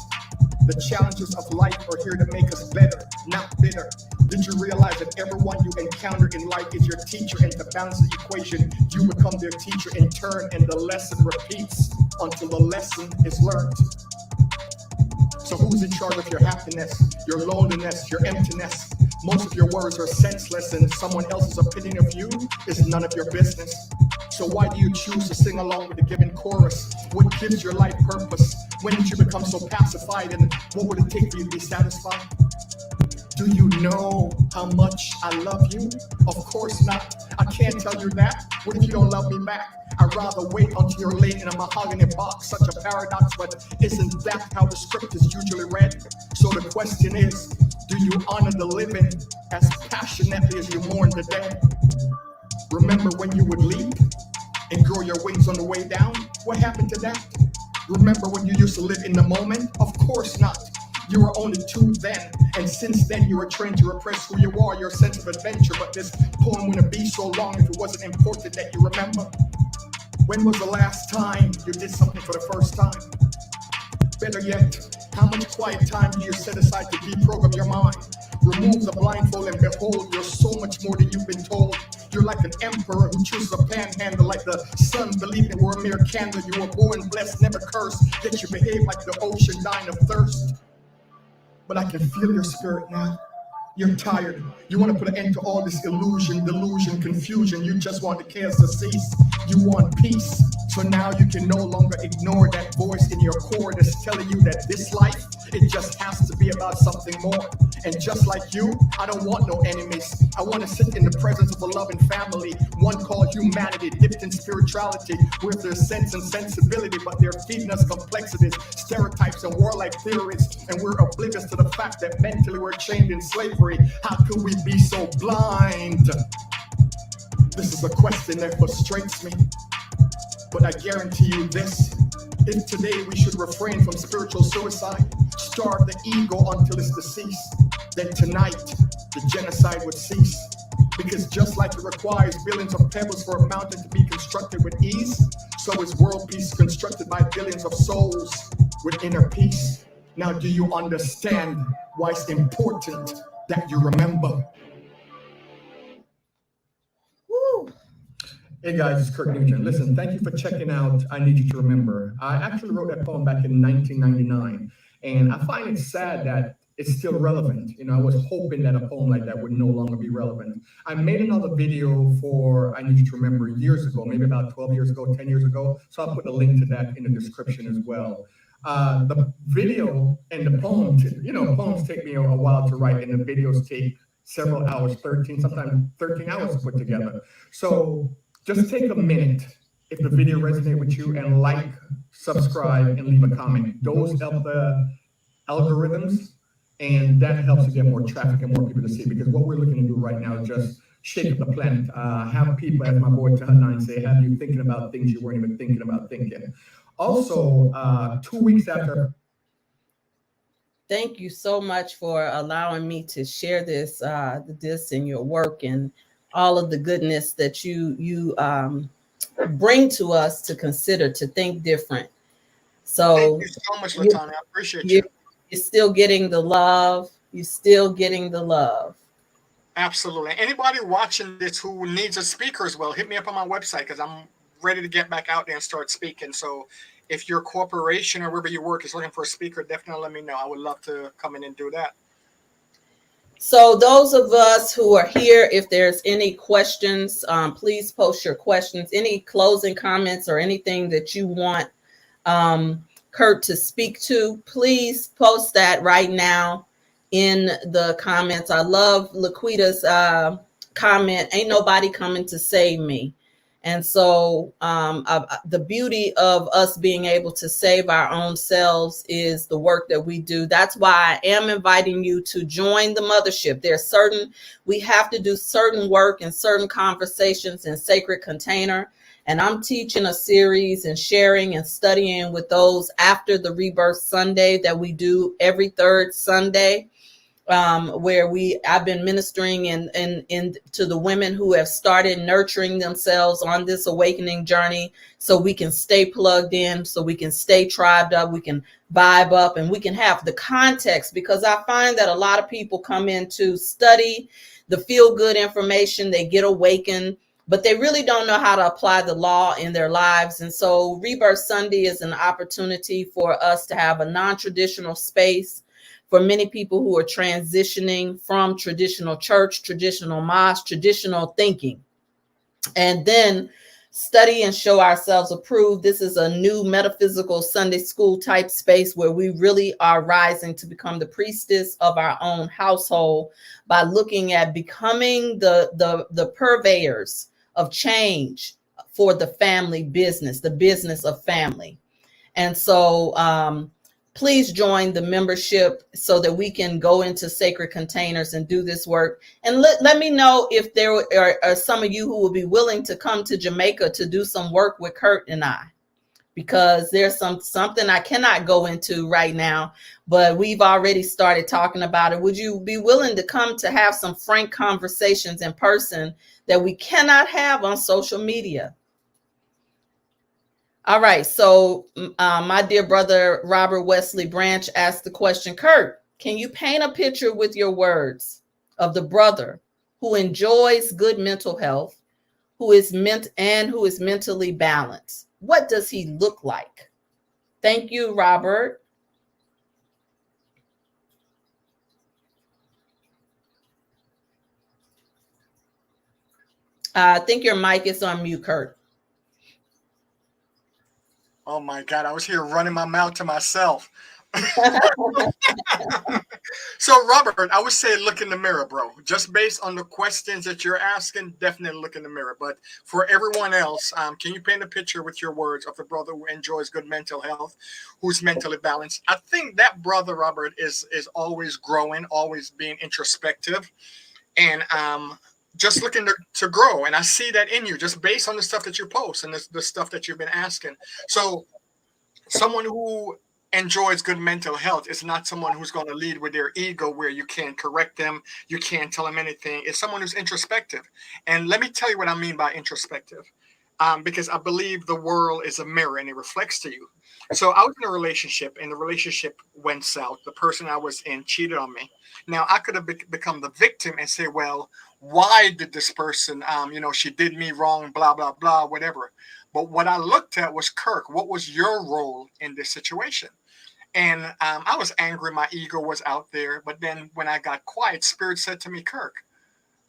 The challenges of life are here to make us better, not bitter. Did you realize that everyone you encounter in life is your teacher, and to balance the equation, you become their teacher in turn, and the lesson repeats until the lesson is learned. So who's in charge of your happiness, your loneliness, your emptiness? Most of your words are senseless, and someone else's opinion of you is none of your business. So why do you choose to sing along with the given chorus? What gives your life purpose? When did you become so pacified, and what would it take for you to be satisfied? Do you know how much I love you? Of course not. I can't tell you that. What if you don't love me back? I'd rather wait until you're laid in a mahogany box. Such a paradox, but isn't that how the script is usually read? So the question is, do you honor the living as passionately as you mourn the dead? Remember when you would leap and grow your wings on the way down? What happened to that? Remember when you used to live in the moment? Of course not. You were only 2 then, and since then you were trained to repress who you are, your sense of adventure. But this poem wouldn't be so long if it wasn't important that you remember. When was the last time you did something for the first time? Better yet, how much quiet time do you set aside to deprogram your mind? Remove the blindfold and behold, you're so much more than you've been told. You're like an emperor who chooses a panhandle, like the sun believing we're a mere candle. You were born blessed, never cursed, yet you behave like the ocean dying of thirst. But I can feel your spirit now. You're tired. You want to put an end to all this illusion, delusion, confusion. You just want the chaos to cease. You want peace. So now you can no longer ignore that voice in your core that's telling you that this life, it just has to be about something more. And just like you, I don't want no enemies. I want to sit in the presence of a loving family, one called humanity, dipped in spirituality, with their sense and sensibility, but they're feeding us complexities, stereotypes, and warlike theories, and we're oblivious to the fact that mentally we're chained in slavery. How could we be so blind? This is a question that frustrates me, but I guarantee you this: if today we should refrain from spiritual suicide, starve the ego until it's deceased, then tonight the genocide would cease. Because just like it requires billions of pebbles for a mountain to be constructed with ease, so is world peace constructed by billions of souls with inner peace. Now do you understand why it's important that you remember? Woo. Hey guys, it's Kirk Nugent. Listen, thank you for checking out I Need You to Remember. I actually wrote that poem back in 1999, and I find it sad that it's still relevant. You know, I was hoping that a poem like that would no longer be relevant. I made another video for, I need you to remember, years ago, maybe about 12 years ago, 10 years ago. So I'll put a link to that in the description as well. The video and the poem, you know, poems take me a while to write, and the videos take several hours, 13, sometimes 13 hours to put together. So just take a minute if the video resonates with you, and like, subscribe, and leave a comment. Those help the algorithms, and that helps to get more traffic and more people to see, because what we're looking to do right now is just shake up the planet. Have people, as my boy Tahanine say, have you thinking about things you weren't even thinking about thinking. Also, 2 weeks after. Thank you so much for allowing me to share this and your work and all of the goodness that you bring to us to consider, to think different. So thank you so much, Latanya. I appreciate you. You're still getting the love. You're still getting the love. Absolutely. Anybody watching this who needs a speaker as well, hit me up on my website, because I'm ready to get back out there and start speaking. So if your corporation or wherever you work is looking for a speaker, definitely let me know. I would love to come in and do that. So those of us who are here, if there's any questions, please post your questions. Any closing comments or anything that you want Kurt to speak to, please post that right now in the comments. I love Laquita's comment, ain't nobody coming to save me. And so the beauty of us being able to save our own selves is the work that we do. That's why I am inviting you to join the mothership. We have to do certain work and certain conversations in Sacred Container. And I'm teaching a series and sharing and studying with those after the Rebirth Sunday that we do every third Sunday, where I've been ministering in to the women who have started nurturing themselves on this awakening journey, so we can stay plugged in, so we can stay tribed up, we can vibe up, and we can have the context, because I find that a lot of people come in to study the feel-good information, they get awakened, but they really don't know how to apply the law in their lives. And so Rebirth Sunday is an opportunity for us to have a non-traditional space for many people who are transitioning from traditional church, traditional mosque, traditional thinking, and then study and show ourselves approved. This is a new metaphysical Sunday school type space where we really are rising to become the priestess of our own household by looking at becoming the purveyors of change for the family business, the business of family. And so please join the membership so that we can go into Sacred Containers and do this work. And let me know if there are some of you who will be willing to come to Jamaica to do some work with Kurt and I, because there's something I cannot go into right now, but we've already started talking about it. Would you be willing to come to have some frank conversations in person that we cannot have on social media? All right. So my dear brother, Robert Wesley Branch, asked the question, Kurt, can you paint a picture with your words of the brother who enjoys good mental health, who is mentally balanced? What does he look like? Thank you, Robert. I think your mic is on mute, Kurt. Oh my God, I was here running my mouth to myself. So Robert, I would say look in the mirror, bro. Just based on the questions that you're asking, definitely look in the mirror. But for everyone else, can you paint a picture with your words of the brother who enjoys good mental health, who's mentally balanced? I think that brother, Robert, is always growing, always being introspective, and just looking to grow. And I see that in you just based on the stuff that you post and the stuff that you've been asking. So someone who enjoys good mental health is not someone who's going to lead with their ego, where you can't correct them, you can't tell them anything. It's someone who's introspective. And let me tell you what I mean by introspective, because I believe the world is a mirror and it reflects to you. So I was in a relationship, and the relationship went south. The person I was in cheated on me. Now I could have become the victim and say, well, why did this person, she did me wrong, blah, blah, blah, whatever. But what I looked at was, Kirk, what was your role in this situation? And I was angry. My ego was out there. But then when I got quiet, Spirit said to me, Kirk,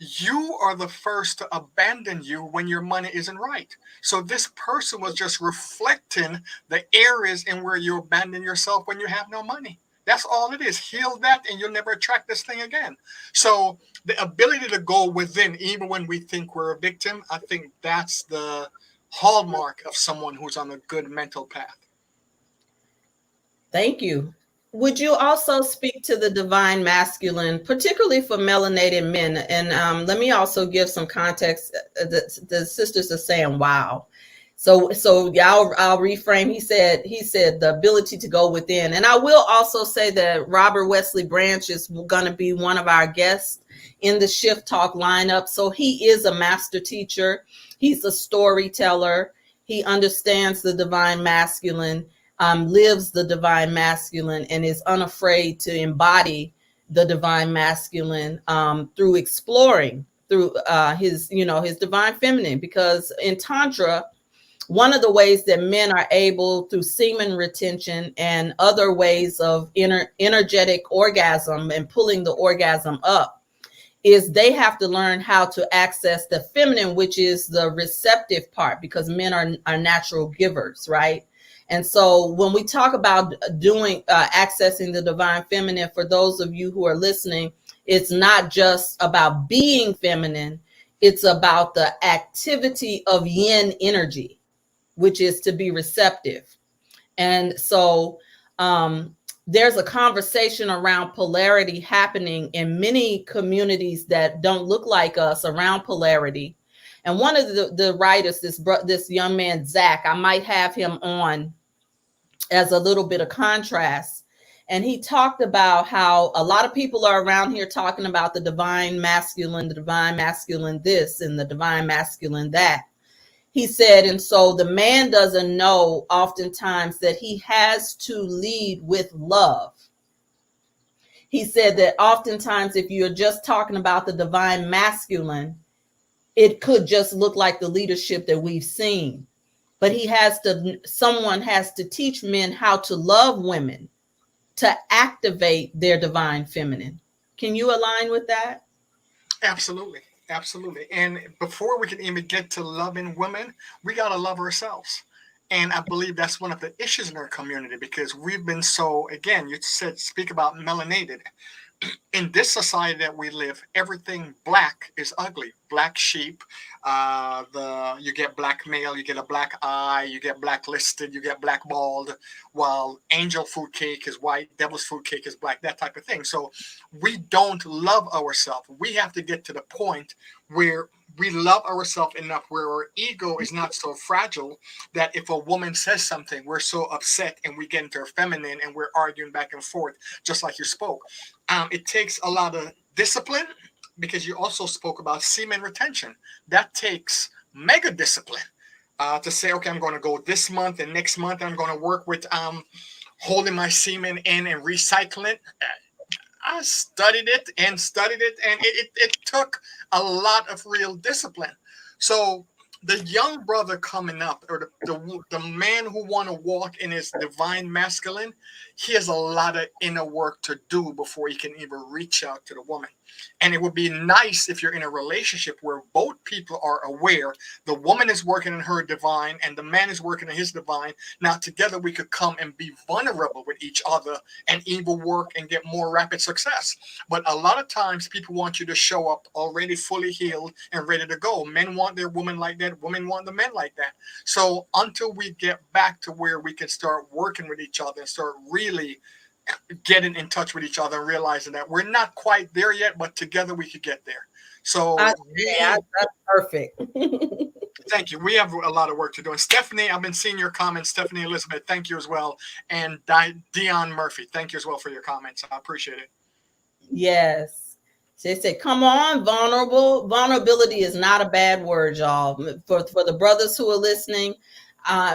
you are the first to abandon you when your money isn't right. So this person was just reflecting the areas in where you abandon yourself when you have no money. That's all it is. Heal that and you'll never attract this thing again. So the ability to go within, even when we think we're a victim, I think that's the hallmark of someone who's on a good mental path. Thank you. Would you also speak to the divine masculine, particularly for melanated men? And let me also give some context. The sisters are saying, "Wow." So I'll reframe. He said the ability to go within. And I will also say that Robert Wesley Branch is going to be one of our guests in the Shift Talk lineup. So he is a master teacher. He's a storyteller. He understands the divine masculine. Lives the divine masculine and is unafraid to embody the divine masculine through exploring through his divine feminine. Because in Tantra, one of the ways that men are able, through semen retention and other ways of energetic orgasm and pulling the orgasm up, is they have to learn how to access the feminine, which is the receptive part, because men are natural givers, right? And so when we talk about accessing the divine feminine, for those of you who are listening, it's not just about being feminine, it's about the activity of yin energy, which is to be receptive. And so there's a conversation around polarity happening in many communities that don't look like us around polarity. And one of the writers, this young man, Zach, I might have him on as a little bit of contrast. And he talked about how a lot of people are around here talking about the divine masculine this, and the divine masculine that. He said, and so the man doesn't know oftentimes that he has to lead with love. He said that oftentimes if you're just talking about the divine masculine, it could just look like the leadership that we've seen. But someone has to teach men how to love women, to activate their divine feminine. Can you align with that? Absolutely. Absolutely. And before we can even get to loving women, we got to love ourselves. And I believe that's one of the issues in our community, because we've been so, again, you said, speak about melanated. In this society that we live, everything black is ugly. Black sheep, you get black male, you get a black eye, you get blacklisted, you get blackballed, while angel food cake is white, devil's food cake is black, that type of thing. So we don't love ourselves. We have to get to the point where we love ourselves enough, where our ego is not so fragile that if a woman says something, we're so upset and we get into our feminine and we're arguing back and forth, just like you spoke. It takes a lot of discipline, because you also spoke about semen retention. That takes mega discipline to say, okay, I'm going to go this month and next month I'm going to work with holding my semen in and recycling it. I studied it, and it took a lot of real discipline. So the young brother coming up, or the man who want to walk in his divine masculine, he has a lot of inner work to do before he can even reach out to the woman. And it would be nice if you're in a relationship where both people are aware the woman is working in her divine and the man is working in his divine. Now together we could come and be vulnerable with each other and even work and get more rapid success. But a lot of times people want you to show up already fully healed and ready to go. Men want their woman like that. Women want the men like that. So until we get back to where we can start working with each other and start really getting in touch with each other and realizing that we're not quite there yet, but together we could get there. So that's perfect. Thank you. We have a lot of work to do. And Stephanie, I've been seeing your comments. Stephanie Elizabeth, thank you as well. And Dion Murphy, thank you as well for your comments. I appreciate it. Yes. They said, come on, vulnerable. Vulnerability is not a bad word, y'all. For the brothers who are listening,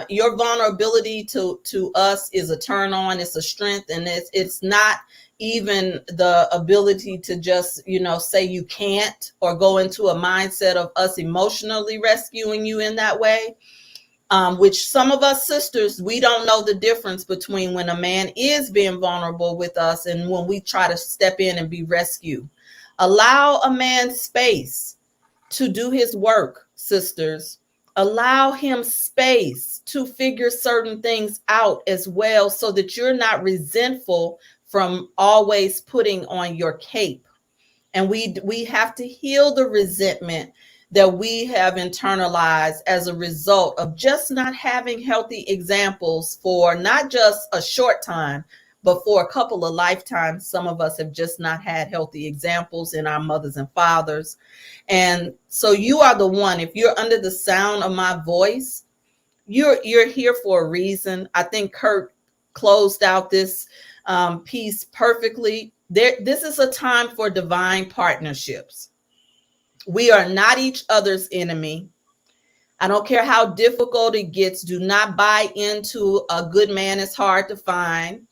your vulnerability to us is a turn on. It's a strength, and it's not even the ability to just say you can't, or go into a mindset of us emotionally rescuing you in that way. which some of us sisters, we don't know the difference between when a man is being vulnerable with us and when we try to step in and be rescue. Allow a man space to do his work, sisters. Allow him space to figure certain things out as well, so that you're not resentful from always putting on your cape. And we have to heal the resentment that we have internalized as a result of just not having healthy examples for not just a short time, but for a couple of lifetimes. Some of us have just not had healthy examples in our mothers and fathers. And so you are the one, if you're under the sound of my voice, you're here for a reason. I think Kirk closed out this piece perfectly. This is a time for divine partnerships. We are not each other's enemy. I don't care how difficult it gets. Do not buy into a good man is hard to find,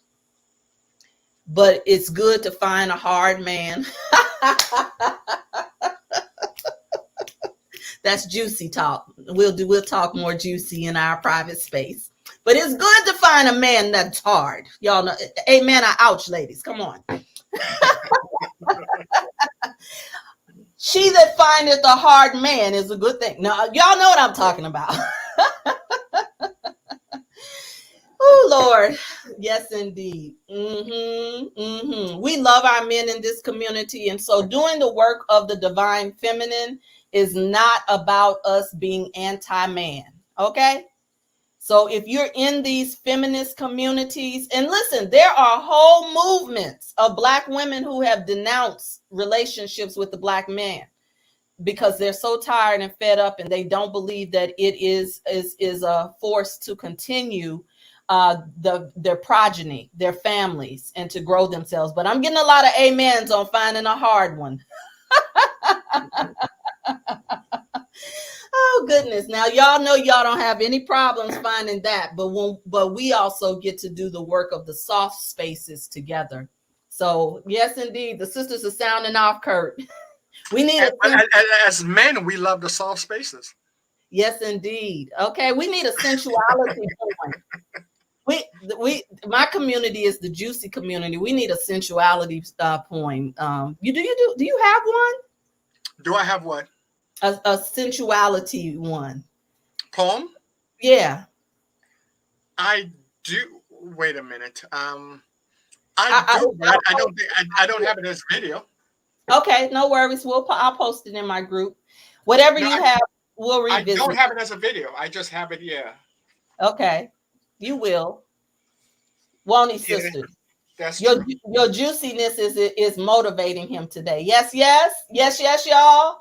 but it's good to find a hard man. That's juicy talk. We'll talk more juicy in our private space. But it's good to find a man that's hard. Y'all know, amen or ouch, ladies. Come on. She that findeth a hard man is a good thing. Now, y'all know what I'm talking about. Oh, Lord. Yes, indeed. We love our men in this community. And so doing the work of the divine feminine is not about us being anti-man. Okay? So if you're in these feminist communities, and listen, there are whole movements of Black women who have denounced relationships with the Black man because they're so tired and fed up, and they don't believe that it is a force to continue their progeny, their families, and to grow themselves. But I'm getting a lot of amens on finding a hard one. Oh goodness. Now y'all know y'all don't have any problems finding that, but we also get to do the work of the soft spaces together. So yes, indeed, the sisters are sounding off, Kurt. We need as men, we love the soft spaces. Yes, indeed. Okay, we need a sensuality point. My community is the juicy community. We need a sensuality point. Do you have one? Do I have what? A sensuality one. Poem? Yeah. I do. Wait a minute. I don't have it as video. Okay, no worries. I'll post it in my group. Whatever you have, we'll revisit. I don't have it as a video. I just have it. Yeah. Okay, you will. Won't he, sisters? That's your true. Your juiciness is motivating him today. Yes, y'all. Yes, y'all.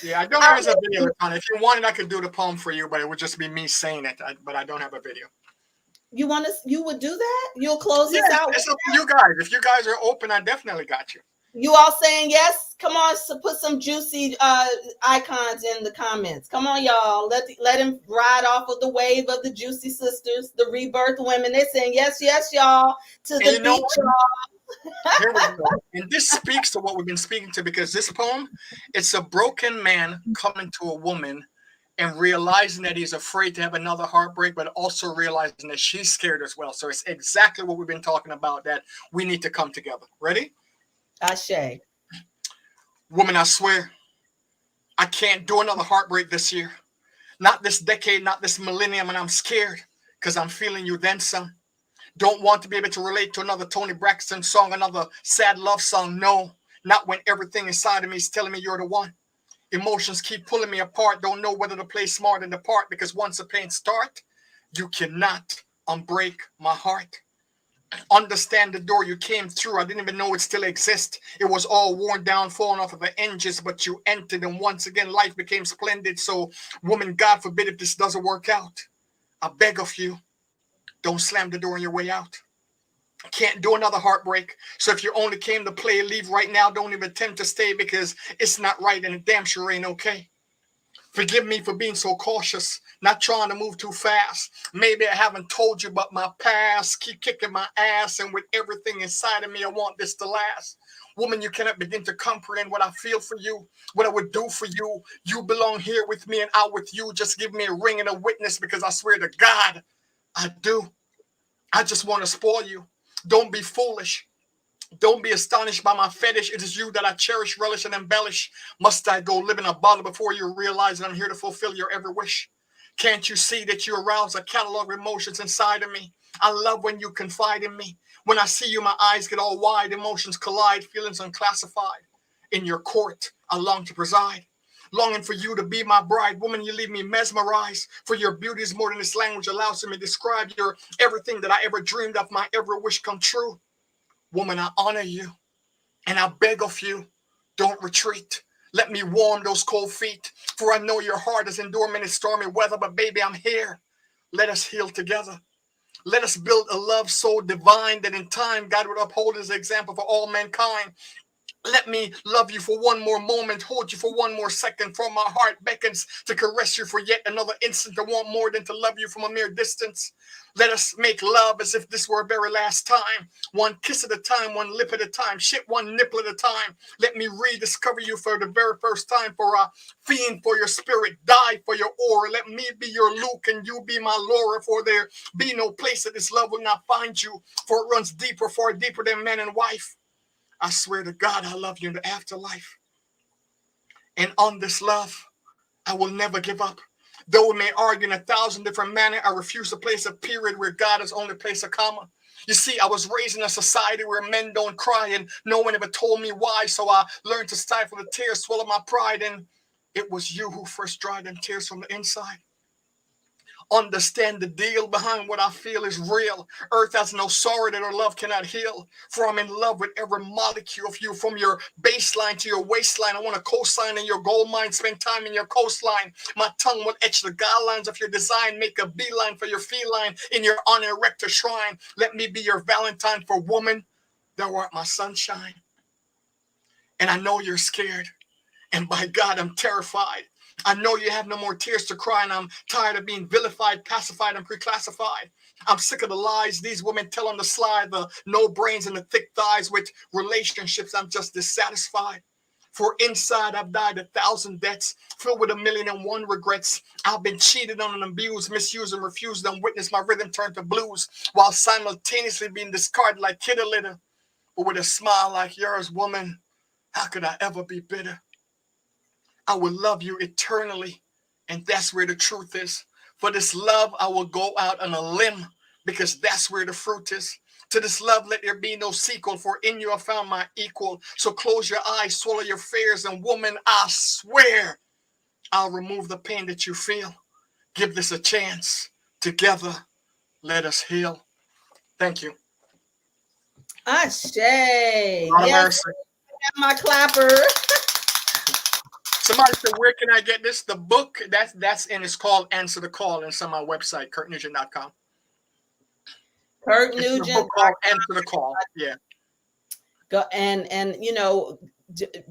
Yeah, I don't have it as a video. If you wanted, I could do the poem for you, but it would just be me saying it. But I don't have a video. You would do that? You'll close this out? It's up to you guys. If you guys are open, I definitely got you. You all saying yes? Come on, so put some juicy icons in the comments. Come on, y'all. Let him ride off of the wave of the juicy sisters, the rebirth women. They're saying yes, y'all. To the beach, y'all. Here we go. And this speaks to what we've been speaking to, because this poem, it's a broken man coming to a woman and realizing that he's afraid to have another heartbreak, but also realizing that she's scared as well. So it's exactly what we've been talking about, that we need to come together. Ready? Ashe. Woman, I swear, I can't do another heartbreak this year. Not this decade, not this millennium, and I'm scared because I'm feeling you then some. Don't want to be able to relate to another Tony Braxton song, another sad love song. No, not when everything inside of me is telling me you're the one. Emotions keep pulling me apart. Don't know whether to play smart and depart, because once the pain starts, you cannot unbreak my heart. Understand the door you came through. I didn't even know it still exists. It was all worn down, falling off of the hinges, but you entered, and once again, life became splendid. So, woman, God forbid if this doesn't work out, I beg of you, don't slam the door on your way out. Can't do another heartbreak. So if you only came to play, leave right now. Don't even attempt to stay, because it's not right and it damn sure ain't okay. Forgive me for being so cautious, not trying to move too fast. Maybe I haven't told you, but my past keep kicking my ass, and with everything inside of me, I want this to last. Woman, you cannot begin to comprehend what I feel for you, what I would do for you. You belong here with me and out with you. Just give me a ring and a witness, because I swear to God, I do. I just want to spoil you. Don't be foolish. Don't be astonished by my fetish. It is you that I cherish, relish, and embellish. Must I go live in a bottle before you realize that I'm here to fulfill your every wish? Can't you see that you arouse a catalog of emotions inside of me? I love when you confide in me. When I see you, my eyes get all wide, emotions collide, feelings unclassified. In your court, I long to preside. Longing for you to be my bride. Woman, you leave me mesmerized. For your beauty is more than this language allows me to describe. You're everything that I ever dreamed of, my every wish come true. Woman, I honor you, and I beg of you, don't retreat. Let me warm those cold feet, for I know your heart has endured many stormy weather, but baby, I'm here. Let us heal together. Let us build a love so divine that in time God would uphold his example for all mankind. Let me love you for one more moment, hold you for one more second, for my heart beckons to caress you for yet another instant. I want more than to love you from a mere distance. Let us make love as if this were our very last time. One kiss at a time, one lip at a time, shit one nipple at a time. Let me rediscover you for the very first time, for a fiend for your spirit, die for your aura. Let me be your Luke and you be my Laura, for there be no place that this love will not find you, for it runs deeper, far deeper than man and wife. I swear to God, I love you in the afterlife. And on this love, I will never give up. Though we may argue in 1,000 different manners, I refuse to place a period where God has only placed a comma. You see, I was raised in a society where men don't cry, and no one ever told me why, so I learned to stifle the tears, swallow my pride, and it was you who first dried them tears from the inside. Understand the deal behind what I feel is real. Earth has no sorrow that her love cannot heal. For I'm in love with every molecule of you, from your baseline to your waistline. I want to co-sign in your gold mine, spend time in your coastline. My tongue will etch the guidelines of your design, make a beeline for your feline, in your honor erect a shrine. Let me be your Valentine, for woman, thou art my sunshine. And I know you're scared, and by God, I'm terrified. I know you have no more tears to cry, and I'm tired of being vilified, pacified, and pre-classified. I'm sick of the lies these women tell on the slide, the no brains and the thick thighs. With relationships, I'm just dissatisfied. For inside, I've died 1,000 deaths, filled with 1,000,001 regrets. I've been cheated on and abused, misused, and refused, and witnessed my rhythm turn to blues, while simultaneously being discarded like kitty litter. But with a smile like yours, woman, how could I ever be bitter? I will love you eternally, and that's where the truth is. For this love, I will go out on a limb, because that's where the fruit is. To this love, let there be no sequel, for in you I found my equal. So close your eyes, swallow your fears, and woman, I swear I'll remove the pain that you feel. Give this a chance. Together, let us heal. Thank you. Ashe. Lord of Yes, mercy. my clapper. Somebody said, where can I get this? The book, that's and it's called Answer the Call, and it's on my website, kirknugent.com. Kirk It's a Nugent. book called Answer the Call. Yeah. Go and you know,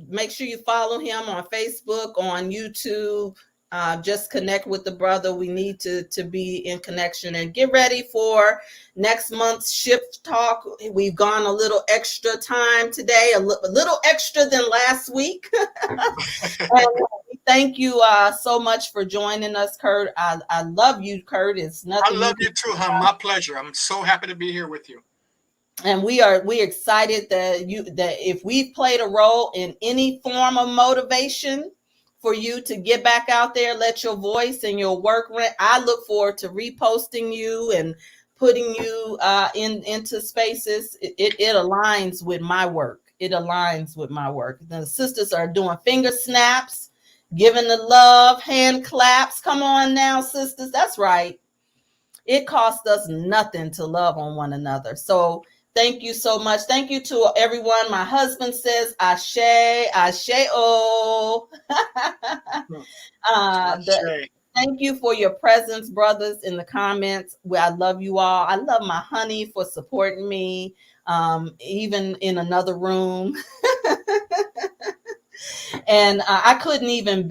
make sure you follow him on Facebook, on YouTube. Just connect with the brother. We need to be in connection, and get ready for next month's shift talk. We've gone a little extra time today, a little extra than last week. And thank you so much for joining us, Kurt. I love you, Kurt. It's nothing. I love you too, huh? My pleasure. I'm so happy to be here with you. And we're excited that if we've played a role in any form of motivation for you to get back out there, let your voice and your work rent. I look forward to reposting you and putting you into spaces. It aligns with my work. It aligns with my work. The sisters are doing finger snaps, giving the love, hand claps. Come on now, sisters. That's right. It costs us nothing to love on one another. So thank you so much. Thank you to everyone. My husband says, Ashe, Ashe, oh. Thank you for your presence, brothers, in the comments. I love you all. I love my honey for supporting me, even in another room. And I couldn't even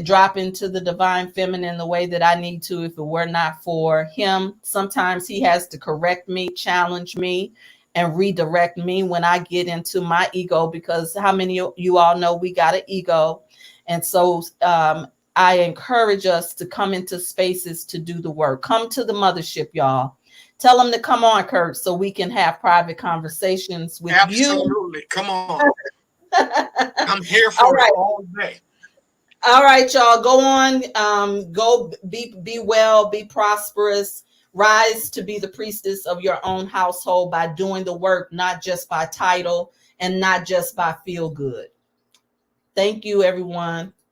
drop into the divine feminine the way that I need to if it were not for him. Sometimes he has to correct me, challenge me, and redirect me when I get into my ego, because how many of you all know we got an ego? And so I encourage us to come into spaces to do the work. Come to the mothership, y'all. Tell them to come on, Kirk, so we can have private conversations with you. Absolutely. Come on. I'm here for it all day. All right, y'all. Go on. Go be well, be prosperous. Rise to be the priestess of your own household by doing the work, not just by title and not just by feel good. Thank you, everyone.